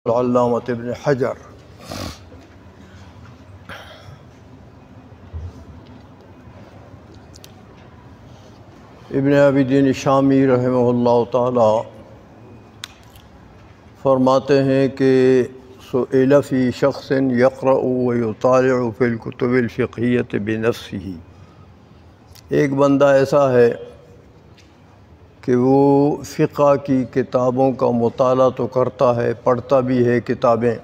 علامۃ ابن حجر ابن عابدین شامی رحمہ اللہ تعالی فرماتے ہیں کہ سئل فی شخص یقرأ ویطالع فی الکتب الفقہیۃ بنفسہ، ایک بندہ ایسا ہے کہ وہ فقہ کی کتابوں کا مطالعہ تو کرتا ہے، پڑھتا بھی ہے کتابیں،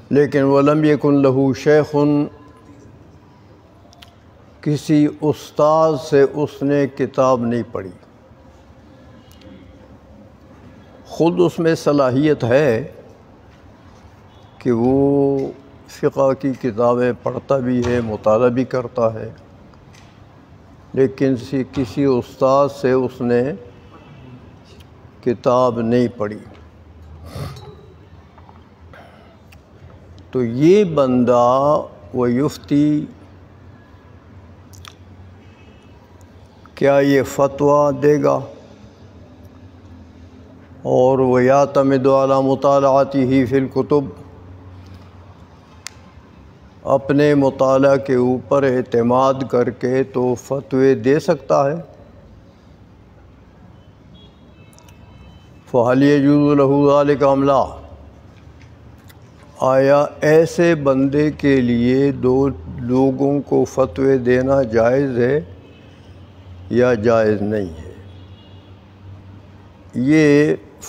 لیکن وَلَمْ يَكُنْ لَهُ شَيْخٌ، کسی استاد سے اس نے کتاب نہیں پڑھی، خود اس میں صلاحیت ہے کہ وہ فقہ کی کتابیں پڑھتا بھی ہے، مطالعہ بھی کرتا ہے، لیکن کسی استاد سے اس نے کتاب نہیں پڑھی، تو یہ بندہ وہ یفتی، کیا یہ فتویٰ دے گا اور وہ یعتمد علی مطالعتہ فی الکتب، اپنے مطالعہ کے اوپر اعتماد کر کے تو فتوے دے سکتا ہے؟ فَهَلْ يَجُوزُ لَهُ ذَلِكَ أَمْ لَا، آیا ایسے بندے کے لیے دو لوگوں کو فتوے دینا جائز ہے یا جائز نہیں ہے؟ یہ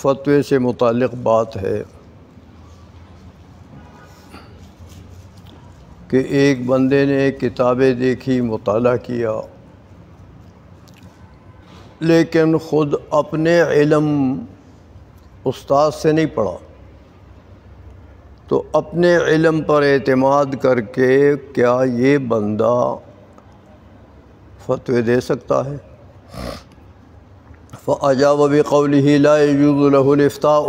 فتوے سے متعلق بات ہے کہ ایک بندے نے کتابیں دیکھی، مطالعہ کیا، لیکن خود اپنے علم استاد سے نہیں پڑھا، تو اپنے علم پر اعتماد کر کے کیا یہ بندہ فتوے دے سکتا ہے؟ فَأَجَابَ بِقَوْلِهِ لَا يَجُوزُ لَهُ الْإِفْتَاءُ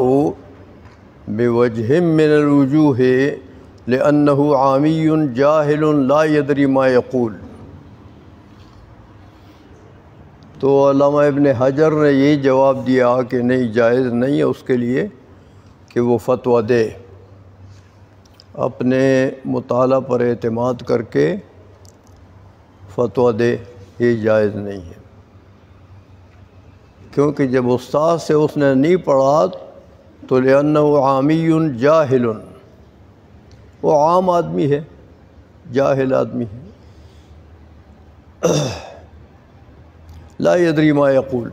بِوَجْهٍ مِّنَ الْوُجُوهِ لِأَنَّهُ عَامِيٌّ جَاهِلٌ لَا يَدْرِي مَا يَقُولُ، تو علامہ ابن حجر نے یہ جواب دیا کہ نہیں، جائز نہیں ہے اس کے لیے کہ وہ فتویٰ دے، اپنے مطالعہ پر اعتماد کر کے فتویٰ دے، یہ جائز نہیں ہے، کیونکہ جب استاد سے اس نے نہیں پڑھا تو لِأَنَّهُ عَامِيٌّ جَاهِلٌ، وہ عام آدمی ہے، جاہل آدمی ہے، لا يدری ما یقول،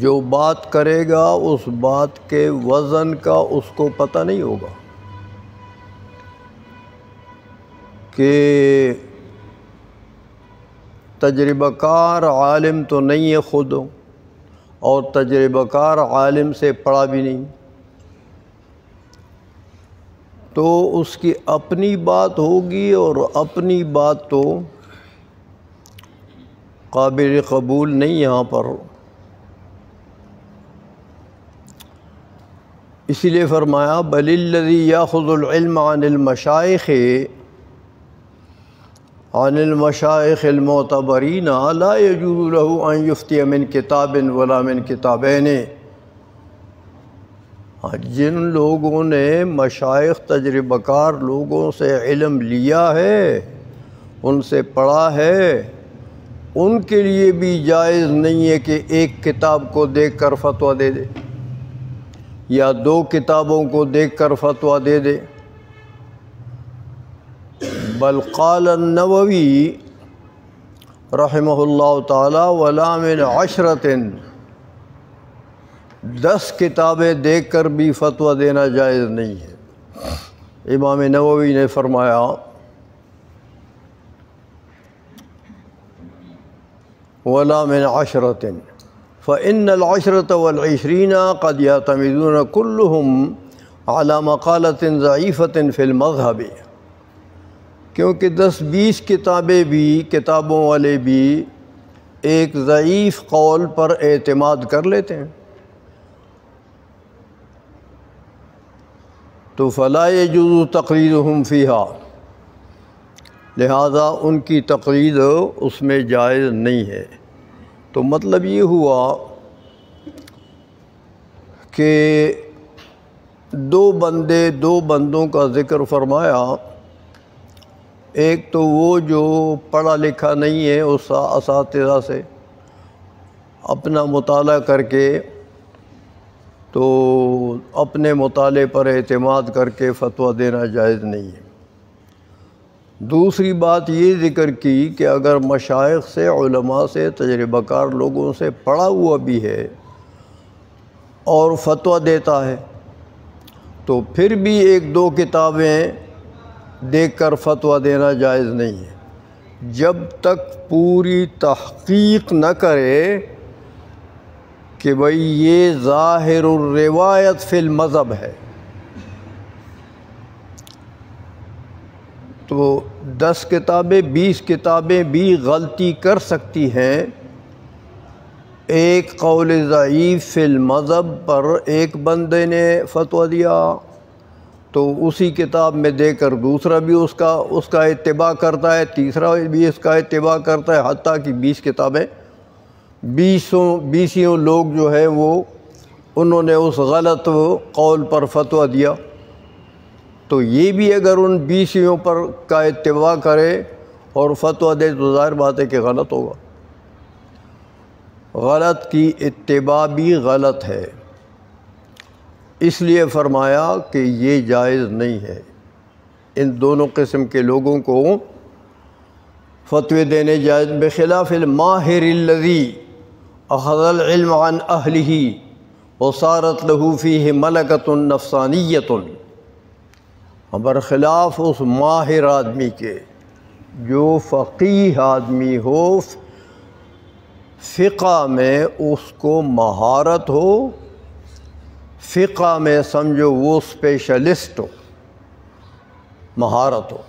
جو بات کرے گا اس بات کے وزن کا اس کو پتہ نہیں ہوگا، کہ تجربہ کار عالم تو نہیں ہے خود، اور تجربہ کار عالم سے پڑھا بھی نہیں، تو اس کی اپنی بات ہوگی اور اپنی بات تو قابل قبول نہیں یہاں پر، اسی لیے فرمایا بل الذی یاخذ العلم عن المشائخ المعتبرین لا یجوز له ان یفتی من کتاب ولا من کتابین، جن لوگوں نے مشائخ تجربہ کار لوگوں سے علم لیا ہے، ان سے پڑھا ہے، ان کے لیے بھی جائز نہیں ہے کہ ایک کتاب کو دیکھ کر فتویٰ دے دے یا دو کتابوں کو دیکھ کر فتویٰ دے دے، بل قال النووی رحمہ اللہ تعالی ولا من عشرۃ، 10 کتابیں دیکھ کر بھی فتویٰ دینا جائز نہیں ہے۔ امام نووی نے فرمایا ولا من عشرۃ فإن العشرة والعشرین قد يعتمدون كلهم على مقالة ضعیفة في المذهب، کیونکہ 10-20 کتابیں بھی، کتابوں والے بھی ایک ضعیف قول پر اعتماد کر لیتے ہیں، تو فلا يجوز تقلیدهم فیہا، لہذا ان کی تقلید اس میں جائز نہیں ہے۔ تو مطلب یہ ہوا کہ دو بندوں کا ذکر فرمایا. ایک تو وہ جو پڑھا لکھا نہیں ہے، اس اساتذہ سے اپنا مطالعہ کر کے تو اپنے مطالعے پر اعتماد کر کے فتویٰ دینا جائز نہیں ہے. دوسری بات یہ ذکر کی کہ اگر مشائخ سے، علماء سے، تجربہ کار لوگوں سے پڑھا ہوا بھی ہے اور فتویٰ دیتا ہے تو پھر بھی ایک دو کتابیں دیکھ کر فتویٰ دینا جائز نہیں ہے، جب تک پوری تحقیق نہ کرے کہ بھئی یہ ظاہر الروایت فی المذہب ہے. تو 10 کتابیں 20 کتابیں بھی غلطی کر سکتی ہیں. ایک قول ضعیف فی المذہب پر ایک بندے نے فتویٰ دیا تو اسی کتاب میں دے کر دوسرا بھی اس کا اتباع کرتا ہے، تیسرا بھی اس کا اتباع کرتا ہے، حتیٰ کہ 20 کتابیں 20 لوگ جو ہے وہ انہوں نے اس غلط قول پر فتویٰ دیا. تو یہ بھی اگر ان 20 پر کا اتباع کرے اور فتویٰ دے تو ظاہر بات ہے کہ غلط ہوگا. غلط کی اتباع بھی غلط ہے، اس لیے فرمایا کہ یہ جائز نہیں ہے. ان دونوں قسم کے لوگوں کو فتوے دینے جائز. بخلاف الماہر الذی اخذ العلم عن اہلہ وصارت له فیہ ملکۃ نفسانیۃ، برخلاف اس ماہر آدمی کے جو فقیہ آدمی ہو، فقہ میں اس کو مہارت ہو، فقہ میں سمجھو وہ اسپیشلسٹ ہو، مہارت ہو.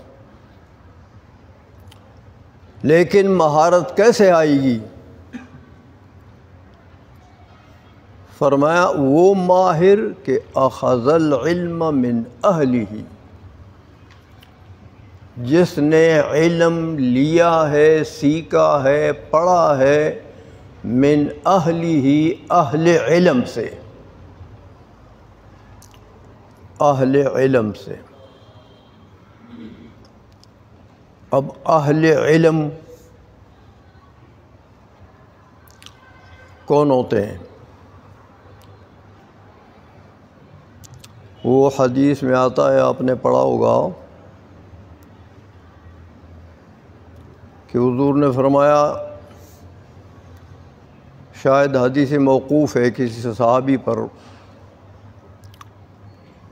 لیکن مہارت کیسے آئے گی؟ فرمایا وہ ماہر کہ اخذ العلم من اہلہ، جس نے علم لیا ہے، سیکھا ہے، پڑھا ہے، من اہلہ اہل علم سے، اہل علم سے. اب اہل علم کون ہوتے ہیں؟ وہ حدیث میں آتا ہے، آپ نے پڑھا ہوگا کہ حضور نے فرمایا، شاید حدیث موقوف ہے کسی صحابی پر،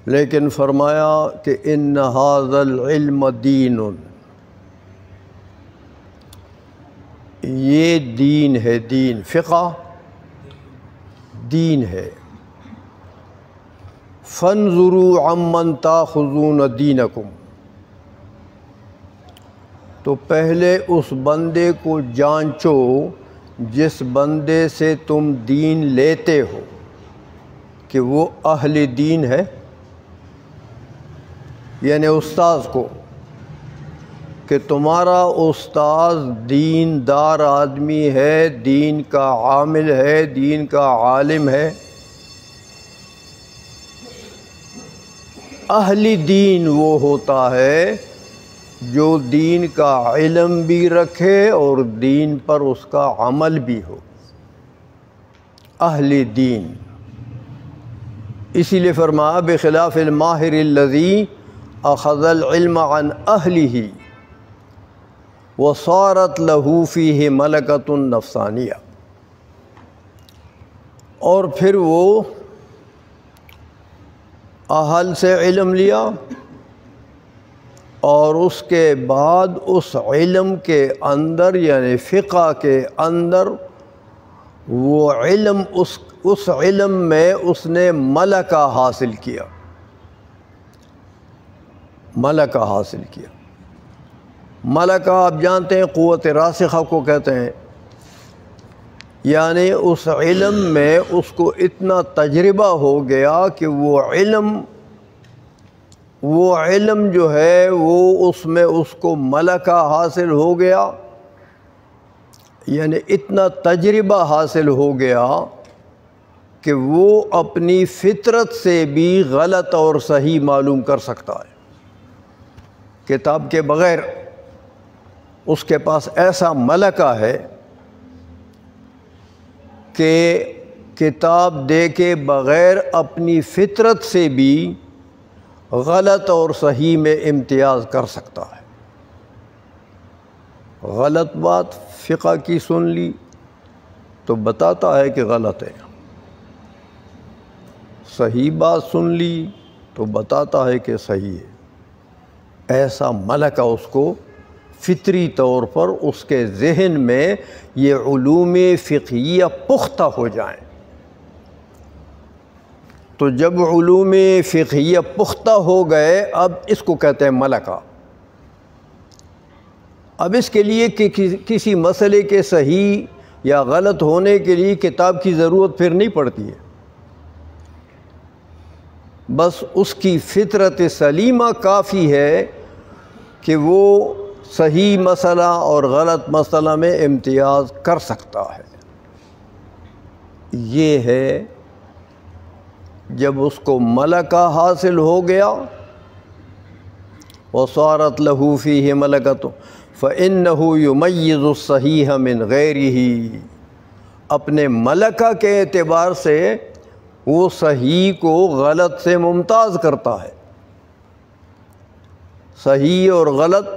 لیکن فرمایا کہ ان ھذا العلم دین، یہ دین ہے، دین فقہ دین ہے. فانظروا عمن تاخذون دینکم، تو پہلے اس بندے کو جانچو جس بندے سے تم دین لیتے ہو کہ وہ اہل دین ہے، یعنی استاذ کو، کہ تمہارا استاذ دین دار آدمی ہے، دین کا عامل ہے، دین کا عالم ہے. اہل دین وہ ہوتا ہے جو دین کا علم بھی رکھے اور دین پر اس کا عمل بھی ہو، اہل دین. اسی لیے فرمایا بخلاف الماہر الذی اخذ العلم عن اہلہ وصارت له فیہ ملکۃ نفسانیہ. اور پھر وہ اہل سے علم لیا اور اس کے بعد اس علم کے اندر، یعنی فقہ کے اندر، وہ علم اس علم میں اس نے ملکہ حاصل کیا، ملکہ حاصل کیا. ملکہ آپ جانتے ہیں قوت راسخہ کو کہتے ہیں، یعنی اس علم میں اس کو اتنا تجربہ ہو گیا کہ وہ علم جو ہے وہ اس میں اس کو ملکہ حاصل ہو گیا، یعنی اتنا تجربہ حاصل ہو گیا کہ وہ اپنی فطرت سے بھی غلط اور صحیح معلوم کر سکتا ہے۔ کتاب کے بغیر اس کے پاس ایسا ملکہ ہے کہ کتاب دے کے بغیر اپنی فطرت سے بھی غلط اور صحیح میں امتیاز کر سکتا ہے۔ غلط بات فقہ کی سن لی تو بتاتا ہے کہ غلط ہے، صحیح بات سن لی تو بتاتا ہے کہ صحیح ہے۔ ایسا ملکہ اس کو فطری طور پر اس کے ذہن میں یہ علوم فقہیہ پختہ ہو جائیں۔ تو جب علوم فقہیہ پختہ ہو گئے، اب اس کو کہتے ہیں ملکہ۔ اب اس کے لیے کہ کسی مسئلے کے صحیح یا غلط ہونے کے لیے کتاب کی ضرورت پھر نہیں پڑتی ہے، بس اس کی فطرت سلیمہ کافی ہے کہ وہ صحیح مسئلہ اور غلط مسئلہ میں امتیاز کر سکتا ہے۔ یہ ہے جب اس کو ملکہ حاصل ہو گیا، وصارت له فیہ ملکۃ فإنہ یمیز الصحیح من غیرہ، اپنے ملکہ کے اعتبار سے وہ صحیح کو غلط سے ممتاز کرتا ہے، صحیح اور غلط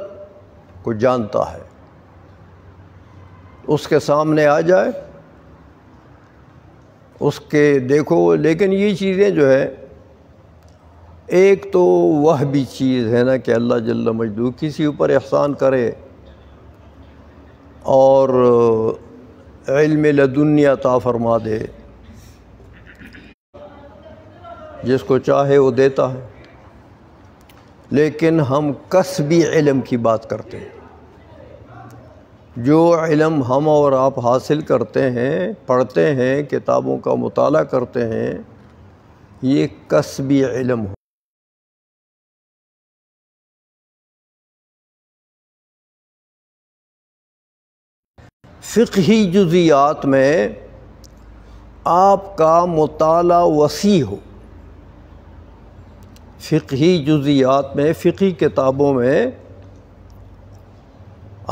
کو جانتا ہے۔ اس کے سامنے آ جائے، اس کے دیکھو۔ لیکن یہ چیزیں جو ہے، ایک تو وہ بھی چیز ہے نا کہ اللہ جل مجدہ کسی اوپر احسان کرے اور علم لدنی عطا فرما دے، جس کو چاہے وہ دیتا ہے، لیکن ہم کسبی علم کی بات کرتے ہیں۔ جو علم ہم اور آپ حاصل کرتے ہیں، پڑھتے ہیں، کتابوں کا مطالعہ کرتے ہیں، یہ کسبی علم ہو۔ فقہی جزیات میں آپ کا مطالعہ وسیع ہو، فقہی جزیات میں، فقہی کتابوں میں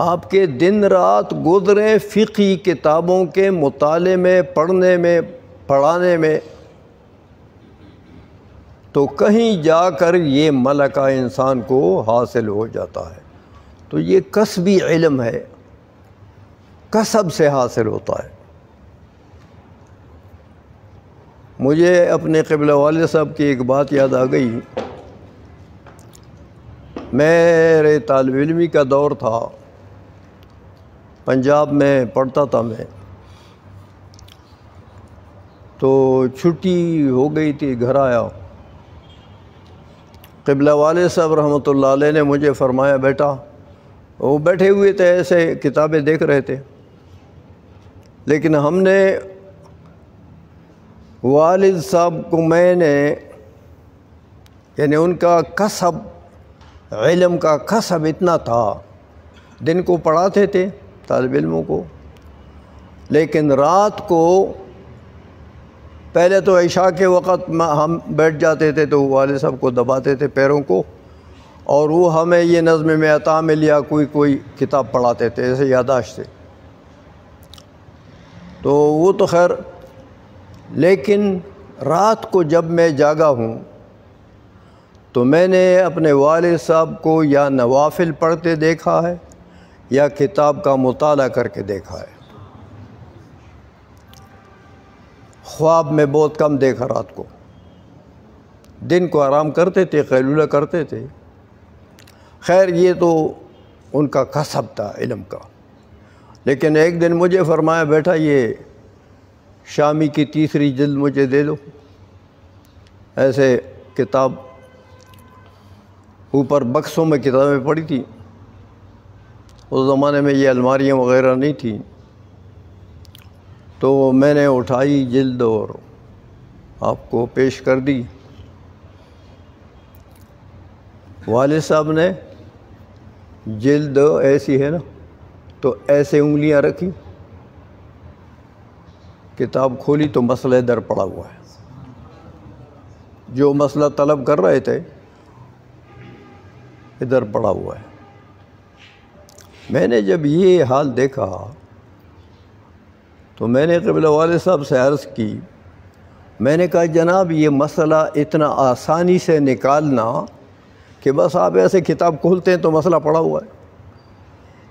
آپ کے دن رات گزریں فقہی کتابوں کے مطالعے میں، پڑھنے میں، پڑھانے میں، تو کہیں جا کر یہ ملکہ انسان کو حاصل ہو جاتا ہے۔ تو یہ کسبی علم ہے، کسب سے حاصل ہوتا ہے۔ مجھے اپنے قبلہ والد صاحب کی ایک بات یاد آ گئی۔ میرے طالب علمی کا دور تھا، پنجاب میں پڑھتا تھا میں، تو چھٹی ہو گئی تھی، گھر آیا۔ قبلہ والد صاحب رحمۃ اللہ علیہ نے مجھے فرمایا، بیٹا، وہ بیٹھے ہوئے تھے ایسے کتابیں دیکھ رہے تھے، لیکن ہم نے والد صاحب کو، میں نے، یعنی ان کا کسب، علم کا کسب اتنا تھا، دن کو پڑھاتے تھے طالب علموں کو، لیکن رات کو پہلے تو عشاء کے وقت ہم بیٹھ جاتے تھے تو والد صاحب کو دباتے تھے پیروں کو، اور وہ ہمیں یہ نظم میں عطا مل یا کوئی کتاب پڑھاتے تھے، ایسے یادداشت سے۔ تو وہ تو خیر، لیکن رات کو جب میں جاگا ہوں تو میں نے اپنے والد صاحب کو یا نوافل پڑھتے دیکھا ہے یا کتاب کا مطالعہ کر کے دیکھا ہے۔ خواب میں بہت کم دیکھا رات کو، دن کو آرام کرتے تھے، قیلولہ کرتے تھے۔ خیر یہ تو ان کا کسب تھا علم کا۔ لیکن ایک دن مجھے فرمایا، بیٹا یہ شامی کی تیسری جلد مجھے دے دو۔ ایسے کتاب اوپر بکسوں میں کتابیں پڑی تھیں، اس زمانے میں یہ الماریاں وغیرہ نہیں تھیں، تو میں نے اٹھائی جلد اور آپ کو پیش کر دی۔ والد صاحب نے جلد ایسی ہے نا، تو ایسے انگلیاں رکھی کتاب کھولی تو مسئلہ ادھر پڑا ہوا ہے، جو مسئلہ طلب کر رہے تھے ادھر پڑا ہوا ہے۔ میں نے جب یہ حال دیکھا تو میں نے قبلہ والد صاحب سے عرض کی، میں نے کہا جناب یہ مسئلہ اتنا آسانی سے نکالنا کہ بس آپ ایسے کتاب کھولتے ہیں تو مسئلہ پڑا ہوا ہے،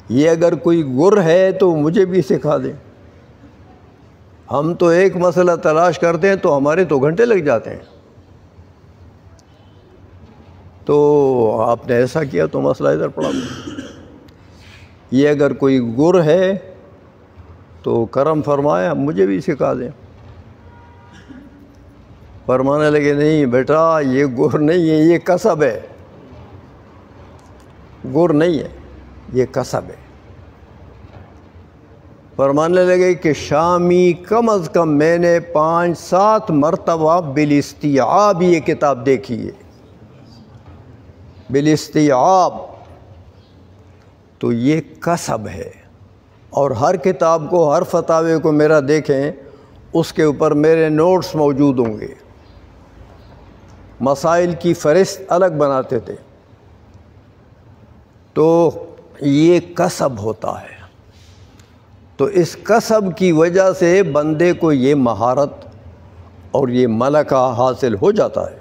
یہ اگر کوئی گر ہے تو مجھے بھی سکھا دیں۔ ہم تو ایک مسئلہ تلاش کرتے ہیں تو ہمارے تو گھنٹے لگ جاتے ہیں، تو آپ نے ایسا کیا تو مسئلہ ادھر پڑا ہوا۔ یہ اگر کوئی گر ہے تو کرم فرمایا مجھے بھی سکھا دیں۔ فرمانے لگے نہیں بیٹا یہ گر نہیں ہے، یہ کسب ہے، گر نہیں ہے، یہ کسب ہے۔ فرمانے لگے کہ شامی کم از کم میں نے 5-7 مرتبہ بالاستیعاب یہ کتاب دیکھی ہے، بالاستیعاب، تو یہ کسب ہے۔ اور ہر کتاب کو، ہر فتاوے کو میرا دیکھیں، اس کے اوپر میرے نوٹس موجود ہوں گے، مسائل کی فہرست الگ بناتے تھے۔ تو یہ کسب ہوتا ہے، تو اس کسب کی وجہ سے بندے کو یہ مہارت اور یہ ملکہ حاصل ہو جاتا ہے۔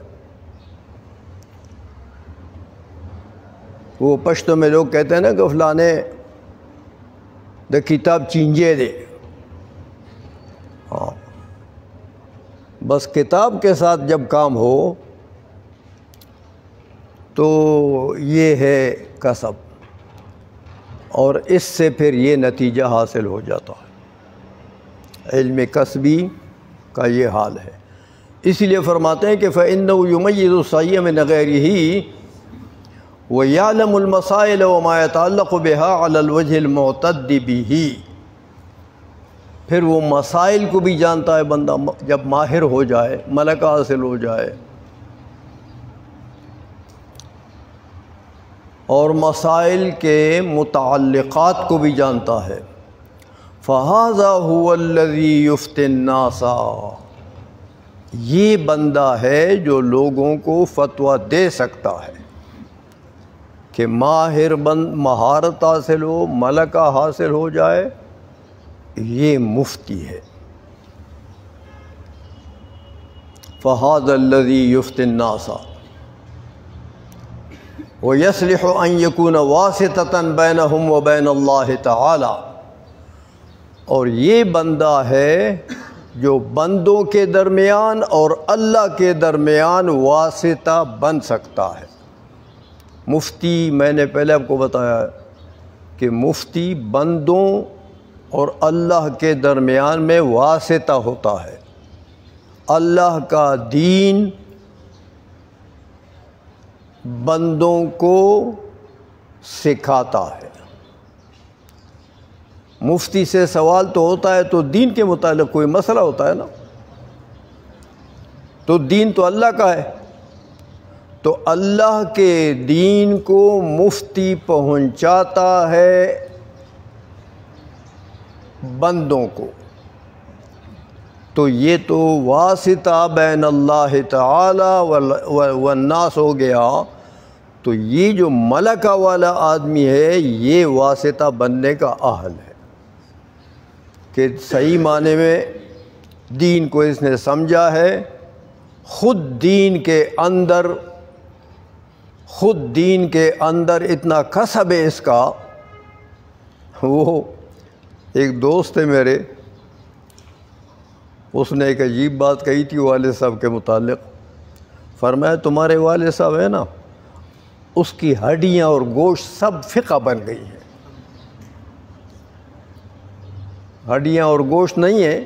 وہ پشتو میں لوگ کہتے ہیں نا کہ فلانے دا کتاب چینجے دے، ہاں بس کتاب کے ساتھ جب کام ہو تو یہ ہے کسب، اور اس سے پھر یہ نتیجہ حاصل ہو جاتا ہے۔ علم کسبی کا یہ حال ہے، اسی لیے فرماتے ہیں کہ فَإِنَّهُ يُمَيِّزُ الصَّحِيحَ مِنْ غَيْرِهِ وَيَعْلَمُ الْمَسَائِلَ وَمَا يَتَعَلَّقُ بِهَا عَلَى الْوَجْهِ الْمُعْتَدِّ بِهِ، پھر وہ مسائل کو بھی جانتا ہے بندہ جب ماہر ہو جائے، ملکہ حاصل ہو جائے، اور مسائل کے متعلقات کو بھی جانتا ہے۔ فَهَذَا هُوَ الَّذِي يُفْتِي النَّاسَ، یہ بندہ ہے جو لوگوں کو فتویٰ دے سکتا ہے کہ ماہر بند مہارت حاصل ہو، ملکہ حاصل ہو جائے، یہ مفتی ہے۔ فَهَذَا الَّذِي يُفْتِي النَّاسَ وَيَصْلِحُ أَن يَكُونَ وَاسِطَةً بَيْنَهُمْ وَبَيْنَ اللَّهِ تَعَالَى، اور یہ بندہ ہے جو بندوں کے درمیان اور اللہ کے درمیان واسطہ بن سکتا ہے۔ مفتی، میں نے پہلے آپ کو بتایا کہ مفتی بندوں اور اللہ کے درمیان میں واسطہ ہوتا ہے، اللہ کا دین بندوں کو سکھاتا ہے۔ مفتی سے سوال تو ہوتا ہے تو دین کے متعلق کوئی مسئلہ ہوتا ہے نا، تو دین تو اللہ کا ہے، تو اللہ کے دین کو مفتی پہنچاتا ہے بندوں کو، تو یہ تو واسطہ بین اللہ تعالی والناس ہو گیا۔ تو یہ جو ملکہ والا آدمی ہے یہ واسطہ بننے کا اہل ہے کہ صحیح معنی میں دین کو اس نے سمجھا ہے، خود دین کے اندر اتنا کسب ہے اس کا۔ وہ ایک دوست ہے میرے، اس نے ایک عجیب بات کہی تھی والد صاحب کے متعلق۔ فرمایا تمہارے والد صاحب ہے نا، اس کی ہڈیاں اور گوشت سب فقہ بن گئی ہیں، ہڈیاں اور گوشت نہیں ہے،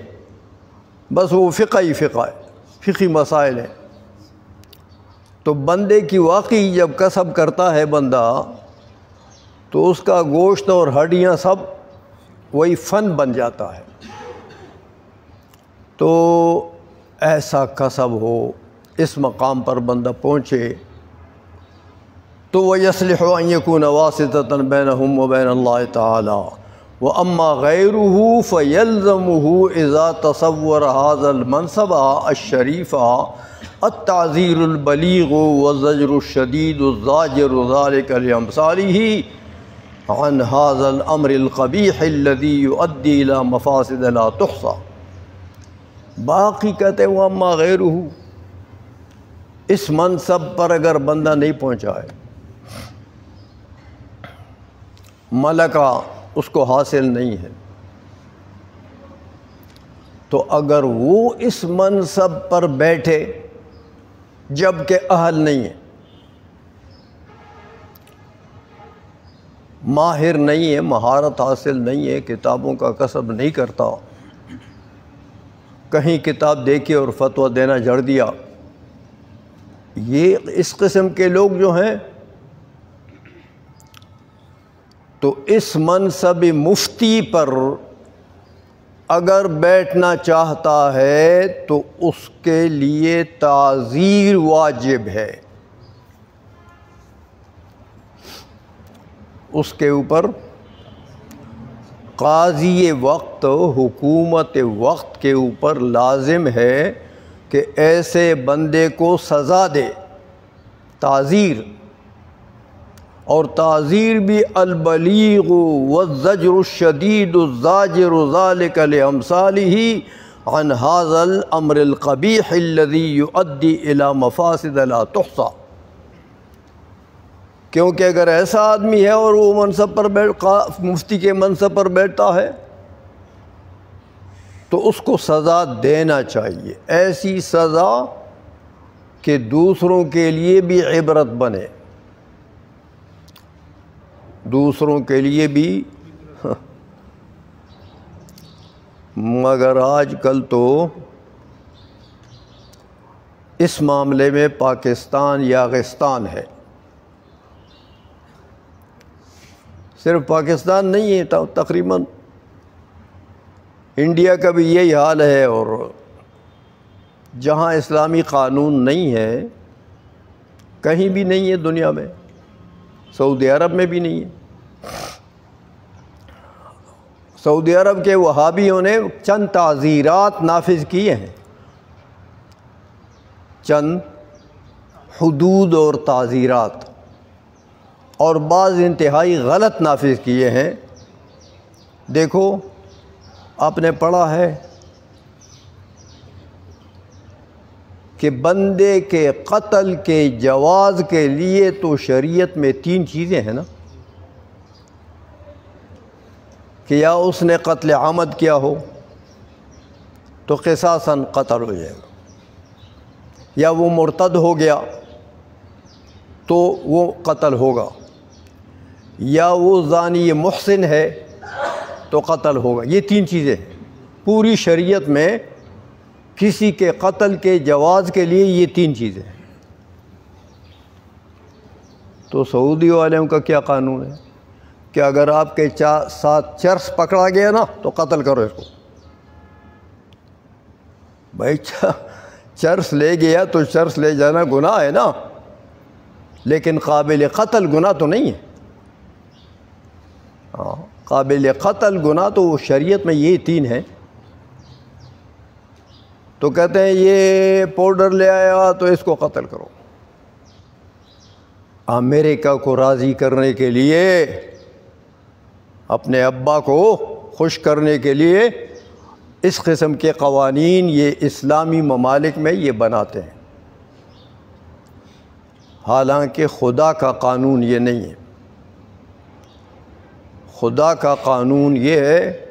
بس وہ فقہ ہی فقہ ہے، فقہی مسائل ہیں۔ تو بندے کی واقعی جب کسب کرتا ہے بندہ تو اس کا گوشت اور ہڈیاں سب وہی فن بن جاتا ہے۔ تو ایسا کسب ہو، اس مقام پر بندہ پہنچے تو وَيَصْلِحُ أَن يَكُونَ وَاسِطَةً بَيْنَهُمْ وَبَيْنَ اللَّهِ تَعَالَى وَأَمَّا غَيْرُهُ فَيَلْزَمُهُ إِذَا تَصَوَّرَ هَذَا الْمَنْصَبَ الشَّرِيفَ التَّعْزِيرُ الْبَلِيغُ وَالزَّجْرُ الشَّدِيدُ الزَّاجِرُ ذَلِكَ لِأَمْثَالِهِ عَنْ هَذَا الْأَمْرِ الْقَبِيحِ الَّذِي يُؤَدِّي إِلَى مَفَاسِدَ لَا تُحْصَى۔ باقی کہتے ہیں وَأَمَّا غَيْرُهُ، اس منصب پر اگر بندہ نہیں پہنچائے، ملکہ اس کو حاصل نہیں ہے، تو اگر وہ اس منصب پر بیٹھے جب کہ اہل نہیں ہے، ماہر نہیں ہے، مہارت حاصل نہیں ہے، کتابوں کا کسب نہیں کرتا، کہیں کتاب دیکھی اور فتویٰ دینا جڑ دیا، یہ اس قسم کے لوگ جو ہیں تو اس منصب مفتی پر اگر بیٹھنا چاہتا ہے تو اس کے لیے تعزیر واجب ہے، اس کے اوپر قاضی وقت، حکومت وقت کے اوپر لازم ہے کہ ایسے بندے کو سزا دے، تعزیر، اور تعزیر بھی البلیغ والزجر الشدید الزاجر ذلك لامثالہ عن هذا الامر القبیح الذي يؤدي الى مفاسد لا تحصى۔ کیونکہ اگر ایسا آدمی ہے اور وہ منصب پر مفتی کے منصب پر بیٹھتا ہے تو اس کو سزا دینا چاہیے، ایسی سزا کہ دوسروں کے لیے بھی عبرت بنے، دوسروں کے لیے بھی۔ مگر آج کل تو اس معاملے میں پاکستان یاغستان ہے، صرف پاکستان نہیں ہے، تقریباً انڈیا کا بھی یہی حال ہے، اور جہاں اسلامی قانون نہیں ہے کہیں بھی نہیں ہے دنیا میں، سعودی عرب میں بھی نہیں ہے۔ سعودی عرب کے وہابیوں نے چند تعزیرات نافذ کیے ہیں، چند حدود اور تعزیرات، اور بعض انتہائی غلط نافذ کیے ہیں۔ دیکھو، آپ نے پڑھا ہے کہ بندے کے قتل کے جواز کے لیے تو شریعت میں 3 چیزیں ہیں نا، کہ یا اس نے قتل عمد کیا ہو تو قصاصاً قتل ہو جائے گا، یا وہ مرتد ہو گیا تو وہ قتل ہوگا، یا وہ زانی محسن ہے تو قتل ہوگا۔ یہ 3 چیزیں ہیں پوری شریعت میں، کسی کے قتل کے جواز کے لیے یہ 3 چیزیں ہیں۔ تو سعودی والوں کا کیا قانون ہے کہ اگر آپ کے ساتھ چرس پکڑا گیا نا تو قتل کرو اس کو۔ بھائی چرس لے گیا تو چرس لے جانا گناہ ہے نا، لیکن قابل قتل گناہ تو نہیں ہے۔ قابل قتل گناہ تو شریعت میں یہ 3 ہیں۔ تو کہتے ہیں یہ پاؤڈر لے آیا تو اس کو قتل کرو۔ امریکہ کو راضی کرنے کے لیے، اپنے ابا کو خوش کرنے کے لیے اس قسم کے قوانین یہ اسلامی ممالک میں یہ بناتے ہیں، حالانکہ خدا کا قانون یہ نہیں ہے۔ خدا کا قانون یہ ہے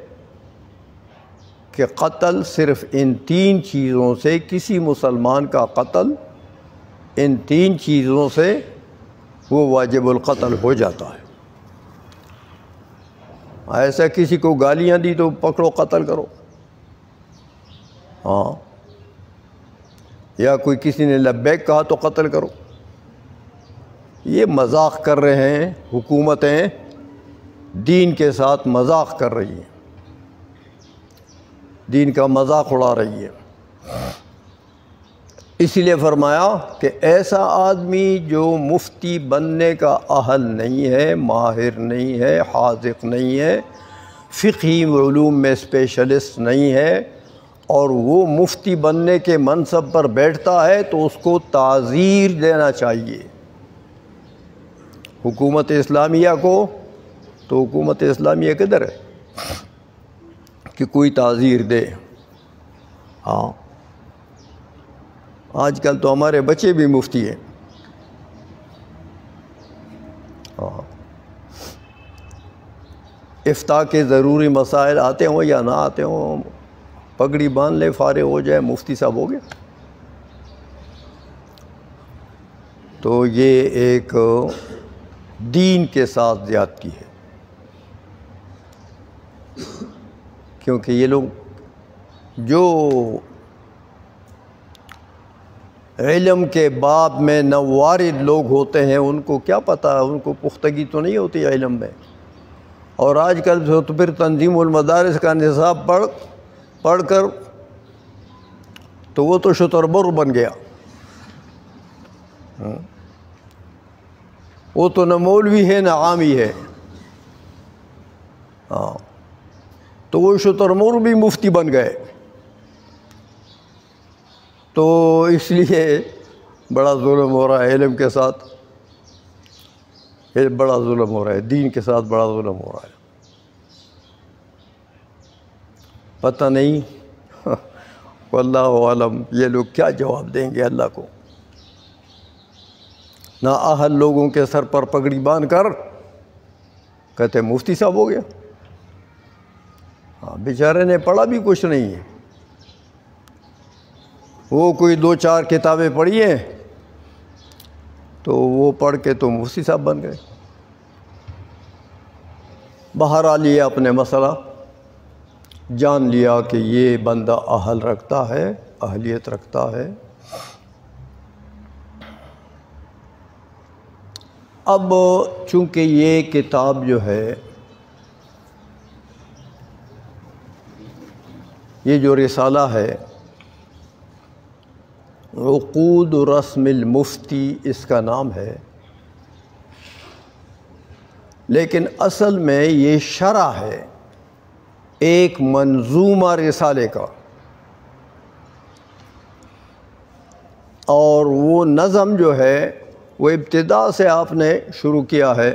کہ قتل صرف ان 3 چیزوں سے، کسی مسلمان کا قتل ان 3 چیزوں سے وہ واجب القتل ہو جاتا ہے۔ ایسا کسی کو گالیاں دی تو پکڑو قتل کرو، یا کوئی کسی نے لبیک کہا تو قتل کرو۔ یہ مذاق کر رہے ہیں، حکومتیں دین کے ساتھ مذاق کر رہی ہیں، دین کا مذاق اڑا رہی ہے۔ اسی لیے فرمایا کہ ایسا آدمی جو مفتی بننے کا اہل نہیں ہے، ماہر نہیں ہے، حاذق نہیں ہے، فقہی علوم میں اسپیشلسٹ نہیں ہے اور وہ مفتی بننے کے منصب پر بیٹھتا ہے تو اس کو تعزیر دینا چاہیے حکومت اسلامیہ کو. تو حکومت اسلامیہ کدھر ہے کہ کوئی تعزیر دے؟ ہاں آج کل تو ہمارے بچے بھی مفتی ہیں. ہاں افتاء کے ضروری مسائل آتے ہوں یا نہ آتے ہوں، پگڑی باندھ لے، فارغ ہو جائے، مفتی صاحب ہو گیا. تو یہ ایک دین کے ساتھ زیادتی ہے، کیونکہ یہ لوگ جو علم کے باب میں نوارد لوگ ہوتے ہیں ان کو کیا پتہ، ان کو پختگی تو نہیں ہوتی علم میں. اور آج کل تو پھر تنظیم المدارس کا نصاب پڑھ کر تو وہ تو شتربر بن گیا. وہ تو نہ مولوی ہے نہ عامی ہے. ہاں تو وہ شترمر بھی مفتی بن گئے. تو اس لیے بڑا ظلم ہو رہا ہے علم کے ساتھ، بڑا ظلم ہو رہا ہے دین کے ساتھ، بڑا ظلم ہو رہا ہے. پتہ نہیں واللہ عالم یہ لوگ کیا جواب دیں گے اللہ کو. نااہل لوگوں کے سر پر پگڑی باندھ کر کہتے مفتی صاحب ہو گیا. ہاں بیچارے نے پڑھا بھی کچھ نہیں ہے، وہ کوئی 2-4 کتابیں پڑھی ہیں تو وہ پڑھ کے تو مفتی صاحب بن گئے. بہرحال یہ اپنے مسئلہ جان لیا کہ یہ بندہ اہل رکھتا ہے، اہلیت رکھتا ہے. اب چونکہ یہ کتاب جو ہے، یہ جو رسالہ ہے عقود رسم المفتی اس کا نام ہے، لیکن اصل میں یہ شرح ہے ایک منظومہ رسالے کا. اور وہ نظم جو ہے وہ ابتدا سے آپ نے شروع کیا ہے.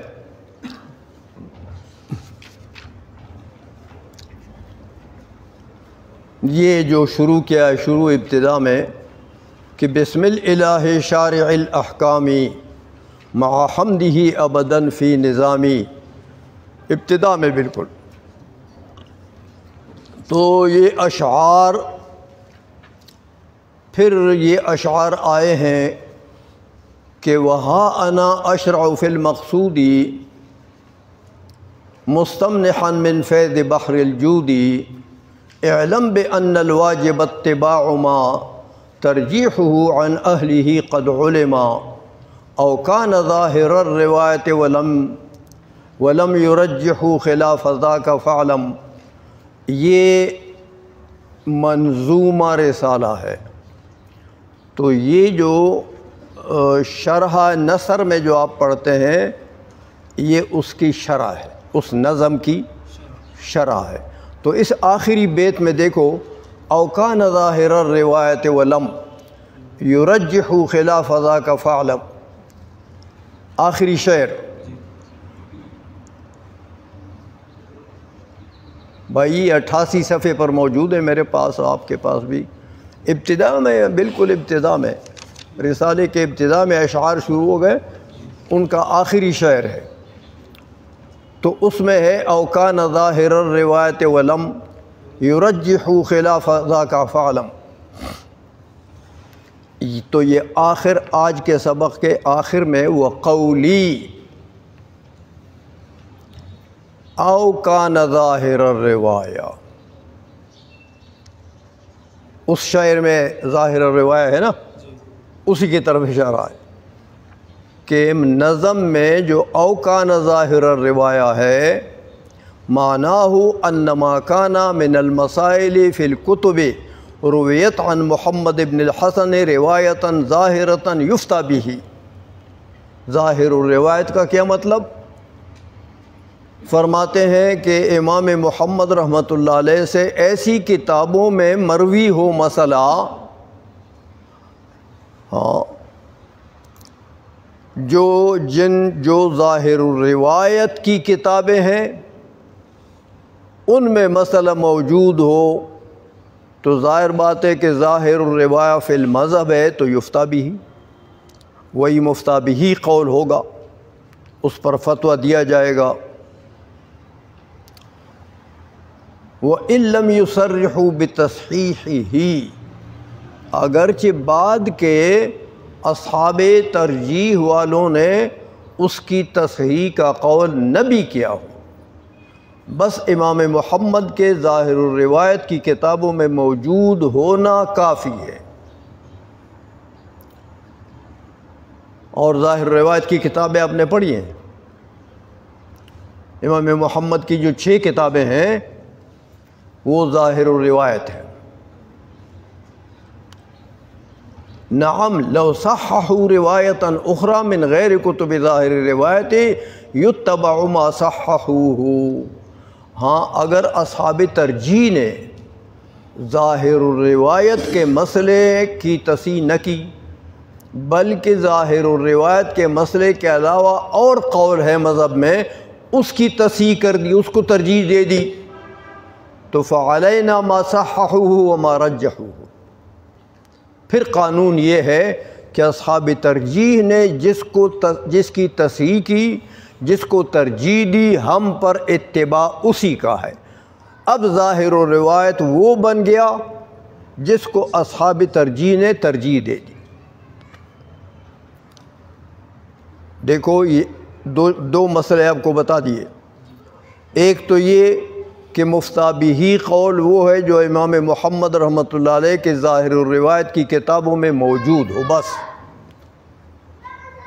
یہ جو شروع کیا ہے شروع ابتدا میں کہ بسم الالہ شارع الاحکامی مع حمدہ ابداً فی نظامی، ابتدا میں بالکل. تو یہ اشعار، پھر یہ اشعار آئے ہیں کہ وہاں انا اشرع فی المقصودی مستمنحا من فیض بحر الجودی اعلم بان الواجب اتباع ما ترجیحہ عن اہلہ قد علما او کان ظاہر الروایت ولم یرجحوا خلاف ذاک فاعلم. یہ منظومہ رسالہ ہے. تو یہ جو شرح نثر میں جو آپ پڑھتے ہیں یہ اس کی شرح ہے، اس نظم کی شرح ہے. تو اس آخری بیت میں دیکھو او کان ظاہر الروایت ولم یرجحوا خلاف ذاک فاعلم، آخری شعر. بھائی 88 صفحے پر موجود ہے میرے پاس، آپ کے پاس بھی. ابتدا میں، بالکل ابتدا میں، رسالے کے ابتدا میں اشعار شروع ہو گئے، ان کا آخری شعر ہے. تو اس میں ہے او کان ظاہر الروایت ولم یرجحوا خلاف ذاک فاعلم. تو یہ آخر آج کے سبق کے آخر میں وقولی او کان ظاہر الروایہ، اس شعر میں ظاہر الروایہ ہے نا، اسی کی طرف اشارہ ہے کہ نظم میں جو او کان ظاہر الروایہ ہے معناہ انما کان من المسائل فی الکتب رویت عن محمد بن الحسن روایتا ظاہرتا یفتیٰ بہ. ظاہر الروایت کا کیا مطلب فرماتے ہیں کہ امام محمد رحمۃ اللہ علیہ سے ایسی کتابوں میں مروی ہو مسئلہ، جو ظاہر الروایت کی کتابیں ہیں ان میں مسئلہ موجود ہو، تو ظاہر بات ہے کہ ظاہر الروایہ فی المذہب ہے تو یفتیٰ بھی، وہی مفتیٰ بھی قول ہوگا، اس پر فتویٰ دیا جائے گا۔ وَإِن لَّمْ يُصَرِّحُوا بِتَصْحِيحِهِ، اگرچہ بعد کے اصحاب ترجیح والوں نے اس کی تصحیح کا قول نہ بھی کیا ہو، بس امام محمد کے ظاہر الروایت کی کتابوں میں موجود ہونا کافی ہے۔ اور ظاہر الروایت کی کتابیں آپ نے پڑھی ہیں، امام محمد کی جو 6 کتابیں ہیں وہ ظاہر الروایت ہے۔ نعم لو صححوا روایتا اخرى من غیر کتب ظاہر الروایت یتبع ما صححوه، ہاں اگر اصحاب ترجیح نے ظاہر الروایت کے مسئلے کی تصحیح نہ کی، بلکہ ظاہر الروایت کے مسئلے کے علاوہ اور قول ہے مذہب میں، اس کی تصحیح کر دی، اس کو ترجیح دے دی، تو فعلینا ما صححوه وما رجحوه، پھر قانون یہ ہے کہ اصحاب ترجیح نے جس کی تصحیح کی، جس کو ترجیح دی، ہم پر اتباع اسی کا ہے۔ اب ظاہر الروایت وہ بن گیا جس کو اصحاب ترجیح نے ترجیح دے دی۔ دیکھو یہ دو مسئلے آپ کو بتا دیے، ایک تو یہ کہ مفتیٰ بھی قول وہ ہے جو امام محمد رحمۃ اللہ علیہ کے ظاہر الروایت کی کتابوں میں موجود ہو، بس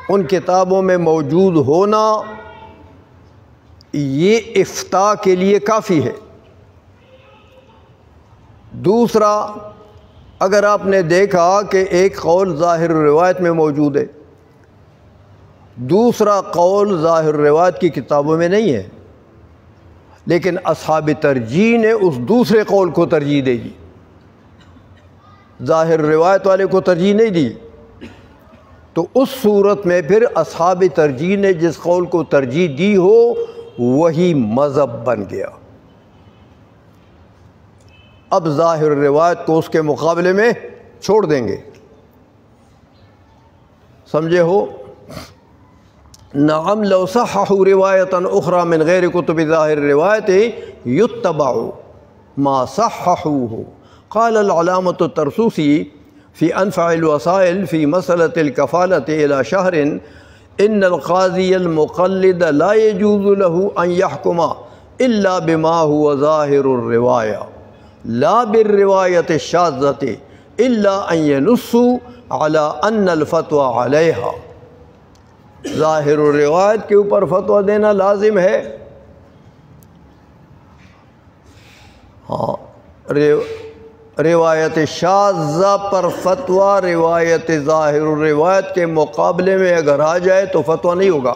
ان کتابوں میں موجود ہونا یہ افتاء کے لیے کافی ہے۔ دوسرا، اگر آپ نے دیکھا کہ ایک قول ظاہر الروایت میں موجود ہے، دوسرا قول ظاہر الروایت کی کتابوں میں نہیں ہے، لیکن اصحاب ترجیح نے اس دوسرے قول کو ترجیح دے دی، ظاہر روایت والے کو ترجیح نہیں دی، تو اس صورت میں پھر اصحاب ترجیح نے جس قول کو ترجیح دی ہو وہی مذہب بن گیا۔ اب ظاہر روایت کو اس کے مقابلے میں چھوڑ دیں گے، سمجھے ہو؟ نعم لو صححوا روایتا اخرى من غیر کتب ظاہر الروایت یتبع ما صححوه۔ قال العلامة الطرسوسی في انفع الوسائل في مسألة الكفالة الى شهر ان القاضي المقلد لا يجوز له ان يحكم الا بما هو ظاهر الرواية لا بالرواية الشاذة الا ان ينص على ان الفتوى عليها۔ ظاہر الروایت کے اوپر فتویٰ دینا لازم ہے، ہاں روایت شاذہ پر فتویٰ روایت ظاہر الروایت کے مقابلے میں اگر آ جائے تو فتویٰ نہیں ہوگا،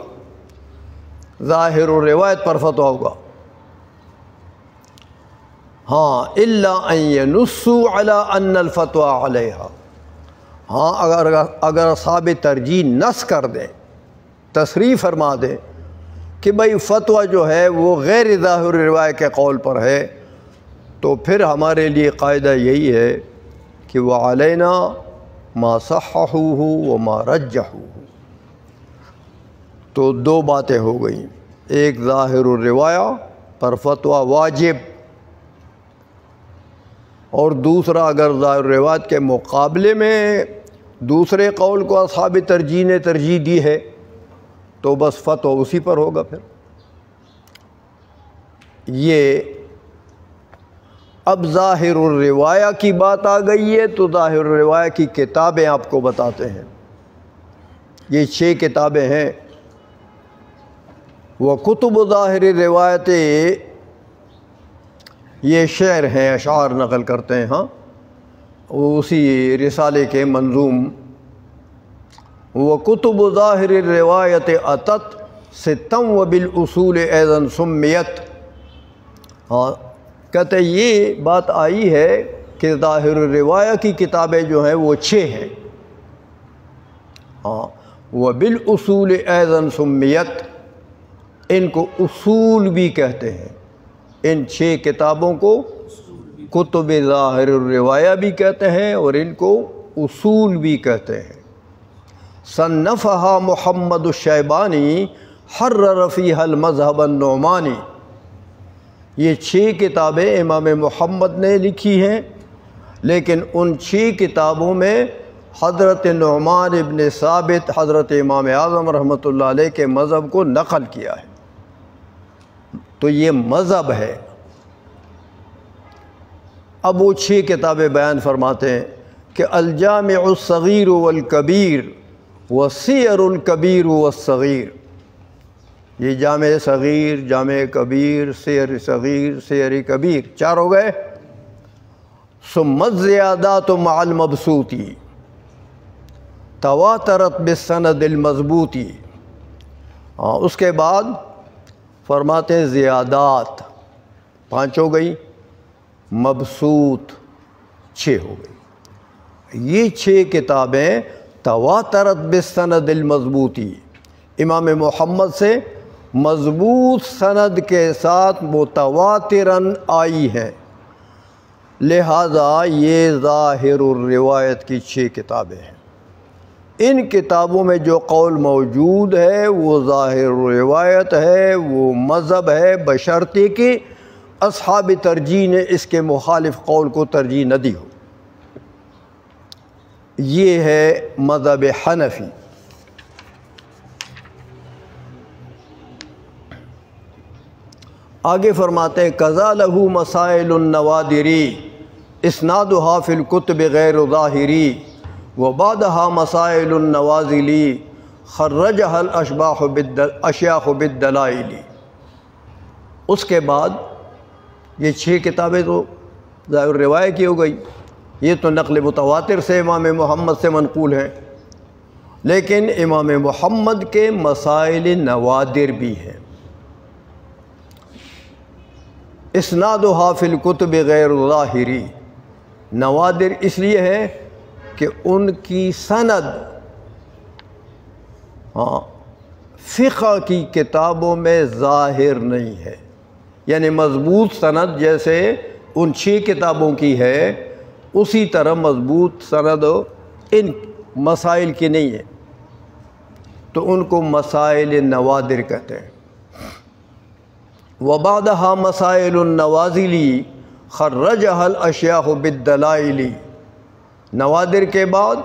ظاہر الروایت پر فتویٰ ہوگا۔ ہاں الا ان ينصوا على ان الفتوى علیہا، ہاں اگر اصحاب ترجیح نص کر دیں، تصریح فرما دیں کہ بھئی فتویٰ جو ہے وہ غیر ظاہر روایت کے قول پر ہے، تو پھر ہمارے لیے قاعدہ یہی ہے کہ وَعَلَيْنَا مَا صَحَّحُوهُ وَمَا رَجَّحُوهُ۔ تو دو باتیں ہو گئیں، ایک ظاہر الروایہ پر فتویٰ واجب، اور دوسرا اگر ظاہر الروایت کے مقابلے میں دوسرے قول کو اصحاب ترجیح نے ترجیح دی ہے تو بس فتویٰ اسی پر ہوگا۔ پھر یہ اب ظاہر الروایہ کی بات آ گئی ہے، تو ظاہر الروایہ کی کتابیں آپ کو بتاتے ہیں، یہ 6 کتابیں ہیں۔ وہ کتب ظاہر الروایت، یہ شعر ہیں، اشعار نقل کرتے ہیں، ہاں اسی رسالے کے منظوم۔ وَكُتُبُ ظَاهِرِ الرِّوَایَةِ أَتَتْ ستم و بالاصول ایضا سمیت. ہاں کہتے یہ بات آئی ہے کہ ظاہر الروایہ کی کتابیں جو ہیں وہ 6 ہیں. ہاں وبالاصول ایضا سمیت، ان کو اصول بھی کہتے ہیں. ان 6 کتابوں کو کتب ظاہر الروایہ بھی کہتے ہیں اور ان کو اصول بھی کہتے ہیں. صنفها محمد الشیبانی حرر فیہا المذہب النعمانی. یہ 6 کتابیں امام محمد نے لکھی ہیں، لیکن ان 6 کتابوں میں حضرت نعمان ابن ثابت حضرت امام اعظم رحمۃ اللہ علیہ کے مذہب کو نقل کیا ہے. تو یہ مذہب ہے. اب وہ 6 کتابیں بیان فرماتے ہیں کہ الجامع الصغیر والکبیر وسیر الکبیر والصغیر. یہ جامع صغیر، جامع کبیر، سیر صغیر، سیر کبیر 4 ہو گئے. ثم الزیادات مع المبسوطی تواترت بالسند المضبوطی. اس کے بعد فرماتے ہیں زیادات 5 ہو گئی، مبسوط 6 ہو گئی. یہ 6 کتابیں تواترت بالسند المضبوطی، امام محمد سے مضبوط سند کے ساتھ متواتراً آئی ہیں، لہذا یہ ظاہر الروایت کی 6 کتابیں ہیں. ان کتابوں میں جو قول موجود ہے وہ ظاہر الروایت ہے، وہ مذہب ہے، بشرطے کہ اصحاب ترجیح نے اس کے مخالف قول کو ترجیح نہ دی ہو. یہ ہے مذہب حنفی. آگے فرماتے ہیں قضا لہو مسائل النوادری اسنادها فی الکتب غیر ظاہری وبعدها مسائل النوازلی خرجها الاشیاخ بالدلائل. اس کے بعد یہ 6 کتابیں تو ظاہر روایت کی ہو گئی، یہ تو نقل متواتر سے امام محمد سے منقول ہیں، لیکن امام محمد کے مسائل نوادر بھی ہیں. اسنادها فی الکتب غیر ظاہری، نوادر اس لیے ہے کہ ان کی سند فقہ کی کتابوں میں ظاہر نہیں ہے. یعنی مضبوط سند جیسے ان 6 کتابوں کی ہے، اسی طرح مضبوط سند ان مسائل کی نہیں ہے، تو ان کو مسائل نوادر کہتے ہیں. وبعدها مسائل النوازلی خرجها الاشیاخ بالدلائل. نوادر کے بعد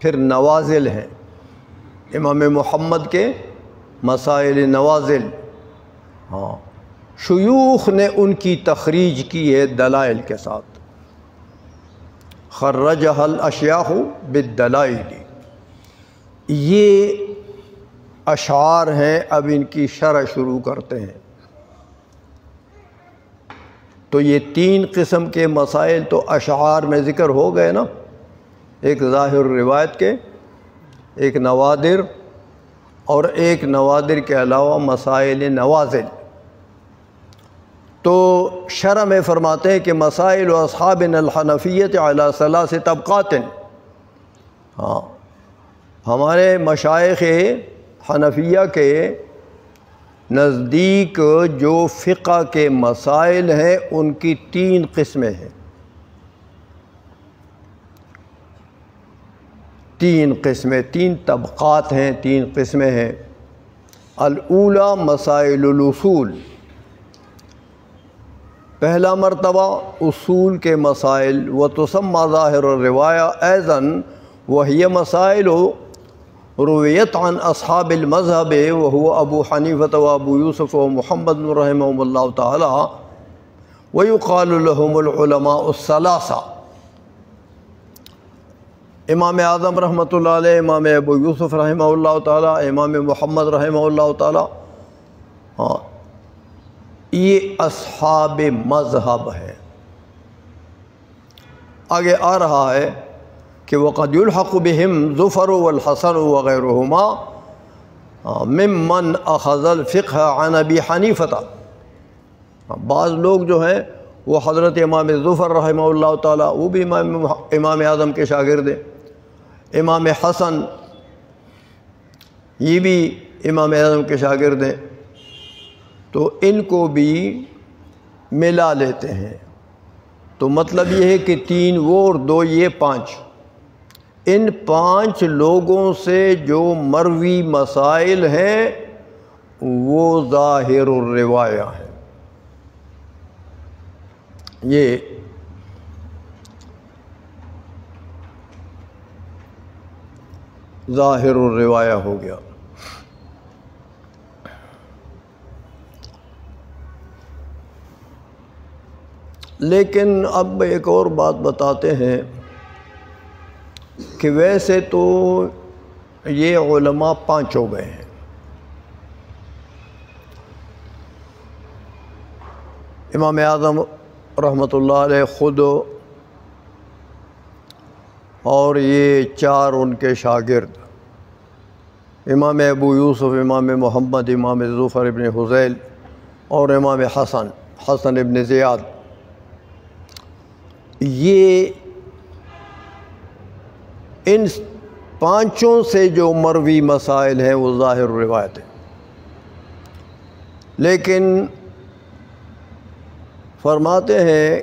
پھر نوازل ہیں، امام محمد کے مسائل نوازل. شیوخ نے ان کی تخریج کی ہے دلائل کے ساتھ. خرجها الاشیاخ بالدلائل. یہ اشعار ہیں، اب ان کی شرح شروع کرتے ہیں. تو یہ 3 قسم کے مسائل تو اشعار میں ذکر ہو گئے نا، ایک ظاہر روایت کے، ایک نوادر، اور ایک نوادر کے علاوہ مسائل نوازل. تو شرح میں فرماتے ہیں کہ مسائل اصحابنا الحنفیۃ علی 3 طبقات. ہمارے مشائخ حنفیہ کے نزدیک جو فقہ کے مسائل ہیں ان کی 3 قسمیں ہیں. 3 قسمیں، 3 طبقات ہیں، 3 قسمیں ہیں. الاولی مسائل الاصول، پہلا مرتبہ اصول کے مسائل. وتسمى ظاہر الروایہ ایضاً وہی مسائل رویت عن اصحاب المذہب وهو ابو حنیفہ و ابو یوسف و محمد رحمہم اللہ تعالی ویقال لهم العلماء الثلاثہ. امام اعظم رحمۃ اللہ علیہ، امام ابو یوسف رحمہ اللہ تعالی، امام محمد رحمہ اللہ تعالی، یہ اصحاب مذہب ہے. آگے آ رہا ہے کہ وقد يلحق بهم ظفر والحسن وغیرهما، ممن اخذ الفقہ عن ابی حنیفہ، بعض لوگ جو ہیں وہ حضرت امام ظفر رحمہ اللہ تعالیٰ وہ بھی امام اعظم کے شاگرد ہیں، امام حسن یہ بھی امام اعظم کے شاگرد ہیں، تو ان کو بھی ملا لیتے ہیں۔ تو مطلب یہ ہے کہ 3 وہ اور 2 یہ 5، ان 5 لوگوں سے جو مروی مسائل ہیں وہ ظاہر الروایہ ہیں، یہ ظاہر الروایہ ہو گیا۔ لیکن اب ایک اور بات بتاتے ہیں کہ ویسے تو یہ علماء 5 ہو گئے ہیں، امام اعظم رحمۃ اللہ علیہ خود اور یہ 4 ان کے شاگرد، امام ابو یوسف، امام محمد، امام ظفر ابن حذیل اور امام حسن ابن زیاد، یہ ان 5 سے جو مروی مسائل ہیں وہ ظاہر روایت ہیں۔ لیکن فرماتے ہیں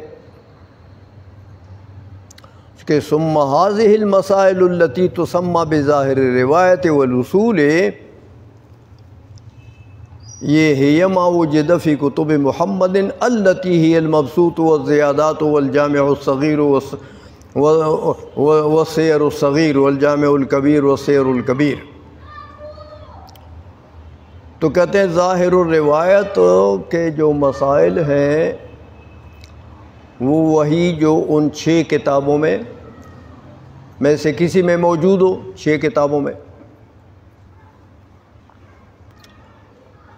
کہ ثم هذه المسائل التي تسمى بظاہر الروایت والاصول یہ ہے ما وجد فی کتب محمد التي هي المبسوط والزیادات والجامع الصغیر والسیر الصغیر والجامع الکبیر والسیر الکبیر۔ تو کہتے ہیں ظاہر الروایت کے جو مسائل ہیں وہ وہی جو ان 6 کتابوں میں سے کسی میں موجود ہو، 6 کتابوں میں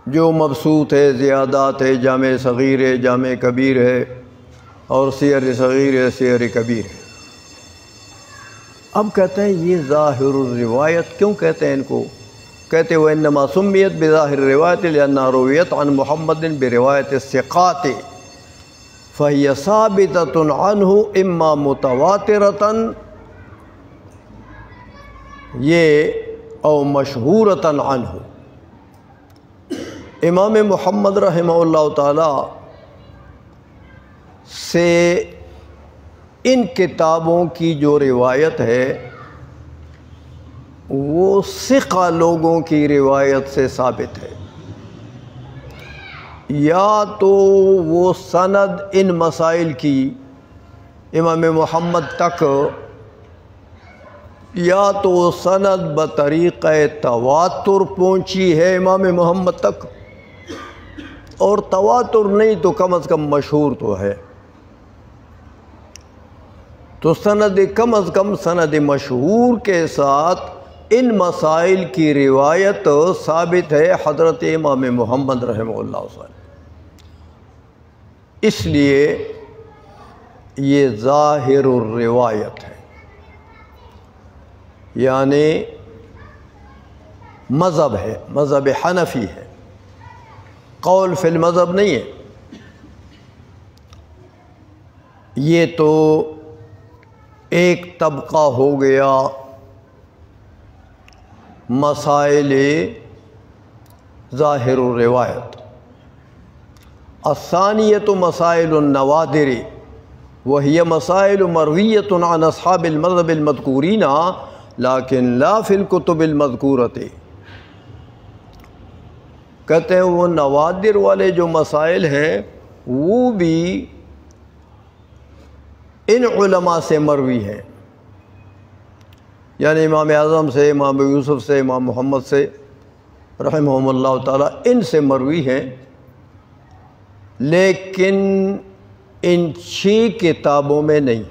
جو مبسوط ہے، زیادات ہے، جامع صغیر ہے، جامع کبیر ہے، اور سیر صغیر ہے، سیر کبیر ہے۔ اب کہتے ہیں یہ ظاہر الروایت کیوں کہتے ہیں ان کو؟ کہتے ہوئے انما سمیت بظاہر الروایت لأنها رویت عن محمد بروایت الثقات فهي ثابتة عنه اما متواترة یہ او مشہورة عنہ۔ امام محمد رحمہ اللہ تعالی سے ان کتابوں کی جو روایت ہے وہ ثقہ لوگوں کی روایت سے ثابت ہے، یا تو وہ سند ان مسائل کی امام محمد تک، یا تو وہ سند بطریقہ تواتر پہنچی ہے امام محمد تک، اور تواتر نہیں تو کم از کم مشہور تو ہے۔ تو سند کم از کم سند مشہور کے ساتھ ان مسائل کی روایت ثابت ہے حضرت امام محمد رحمہ اللہ صلی اللہ علیہ وسلم، اس لیے یہ ظاہر الروایت ہے، یعنی مذہب ہے، مذہب حنفی ہے، قول فی المذہب نہیں ہے۔ یہ تو ایک طبقہ ہو گیا مسائل ظاہر الروایت۔ الثانیۃ مسائل النوادر وہی مسائل مرویۃ عن اصحاب المذہب المذکورین لیکن لا فی الکتب المذکورۃ۔ کہتے ہیں وہ نوادر والے جو مسائل ہیں وہ بھی ان علماء سے مروی ہیں، یعنی امام اعظم سے، امام یوسف سے، امام محمد سے رحمہم اللہ تعالیٰ، ان سے مروی ہیں، لیکن ان 6 کتابوں میں نہیں۔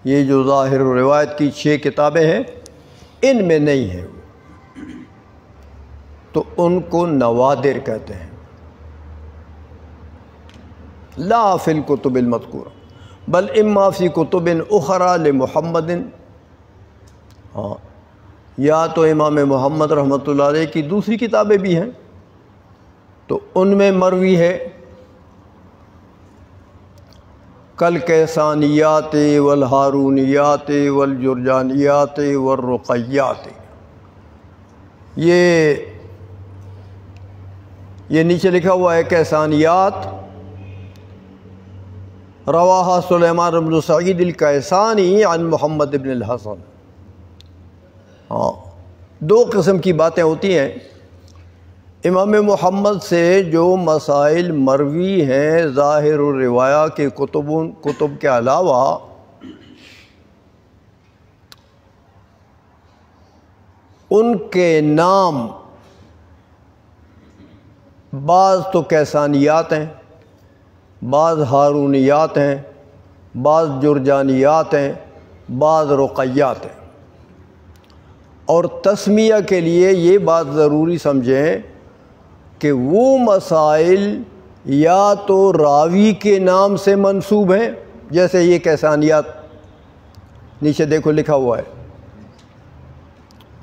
یہ جو ظاہر روایت کی 6 کتابیں ہیں ان میں نہیں ہیں، تو ان کو نوادر کہتے ہیں۔ لا فی الکتب المذکورہ بل اما فی کتب اخرى لمحمد، یا تو امام محمد رحمۃ اللہ علیہ کی دوسری کتابیں بھی ہیں تو ان میں مروی ہے کل کیسانیات والہارونیات والجرجانیات والرقیات، یہ نیچے لکھا ہوا ہے کیسانیات، رواہا سلیمان بن سعید الکیسانی عن محمد بن الحسن۔ ہاں، دو قسم کی باتیں ہوتی ہیں، امام محمد سے جو مسائل مروی ہیں ظاہر الروایہ کے کتب کے علاوہ، ان کے نام بعض تو کیسانیات ہیں، بعض ہارونیات ہیں، بعض جرجانیات ہیں، بعض رقیات ہیں۔ اور تسمیہ کے لیے یہ بات ضروری سمجھیں کہ وہ مسائل یا تو راوی کے نام سے منسوب ہیں، جیسے یہ کیسانیات نیچے دیکھو لکھا ہوا ہے،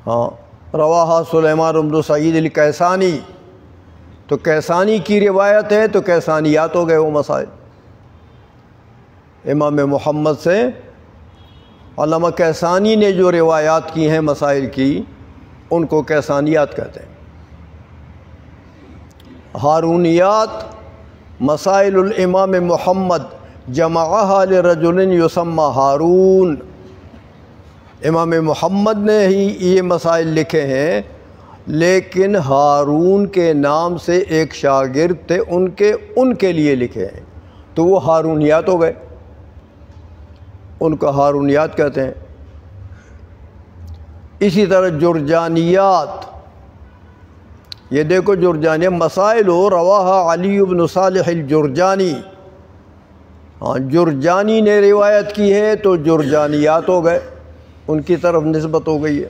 ہاں، رواہا سلیمان بن سعید الکیسانی، تو کیسانی کی روایت ہے تو کیسانیات ہو گئے وہ مسائل۔ امام محمد سے علامہ کیسانی نے جو روایات کی ہیں مسائل کی، ان کو کیسانیات کہتے ہیں۔ ہارونیات مسائل الامام محمد جمعها لرجل یسمى ہارون، امام محمد نے ہی یہ مسائل لکھے ہیں لیکن ہارون کے نام سے ایک شاگرد تھے ان کے لیے لکھے ہیں، تو وہ ہارونیات ہو گئے، ان کو ہارونیات کہتے ہیں۔ اسی طرح جرجانیات، یہ دیکھو جرجانیہ مسائل رواہا علی بن صالح الجرجانی، ہاں جرجانی نے روایت کی ہے تو جرجانیات ہو گئے، ان کی طرف نسبت ہو گئی ہے۔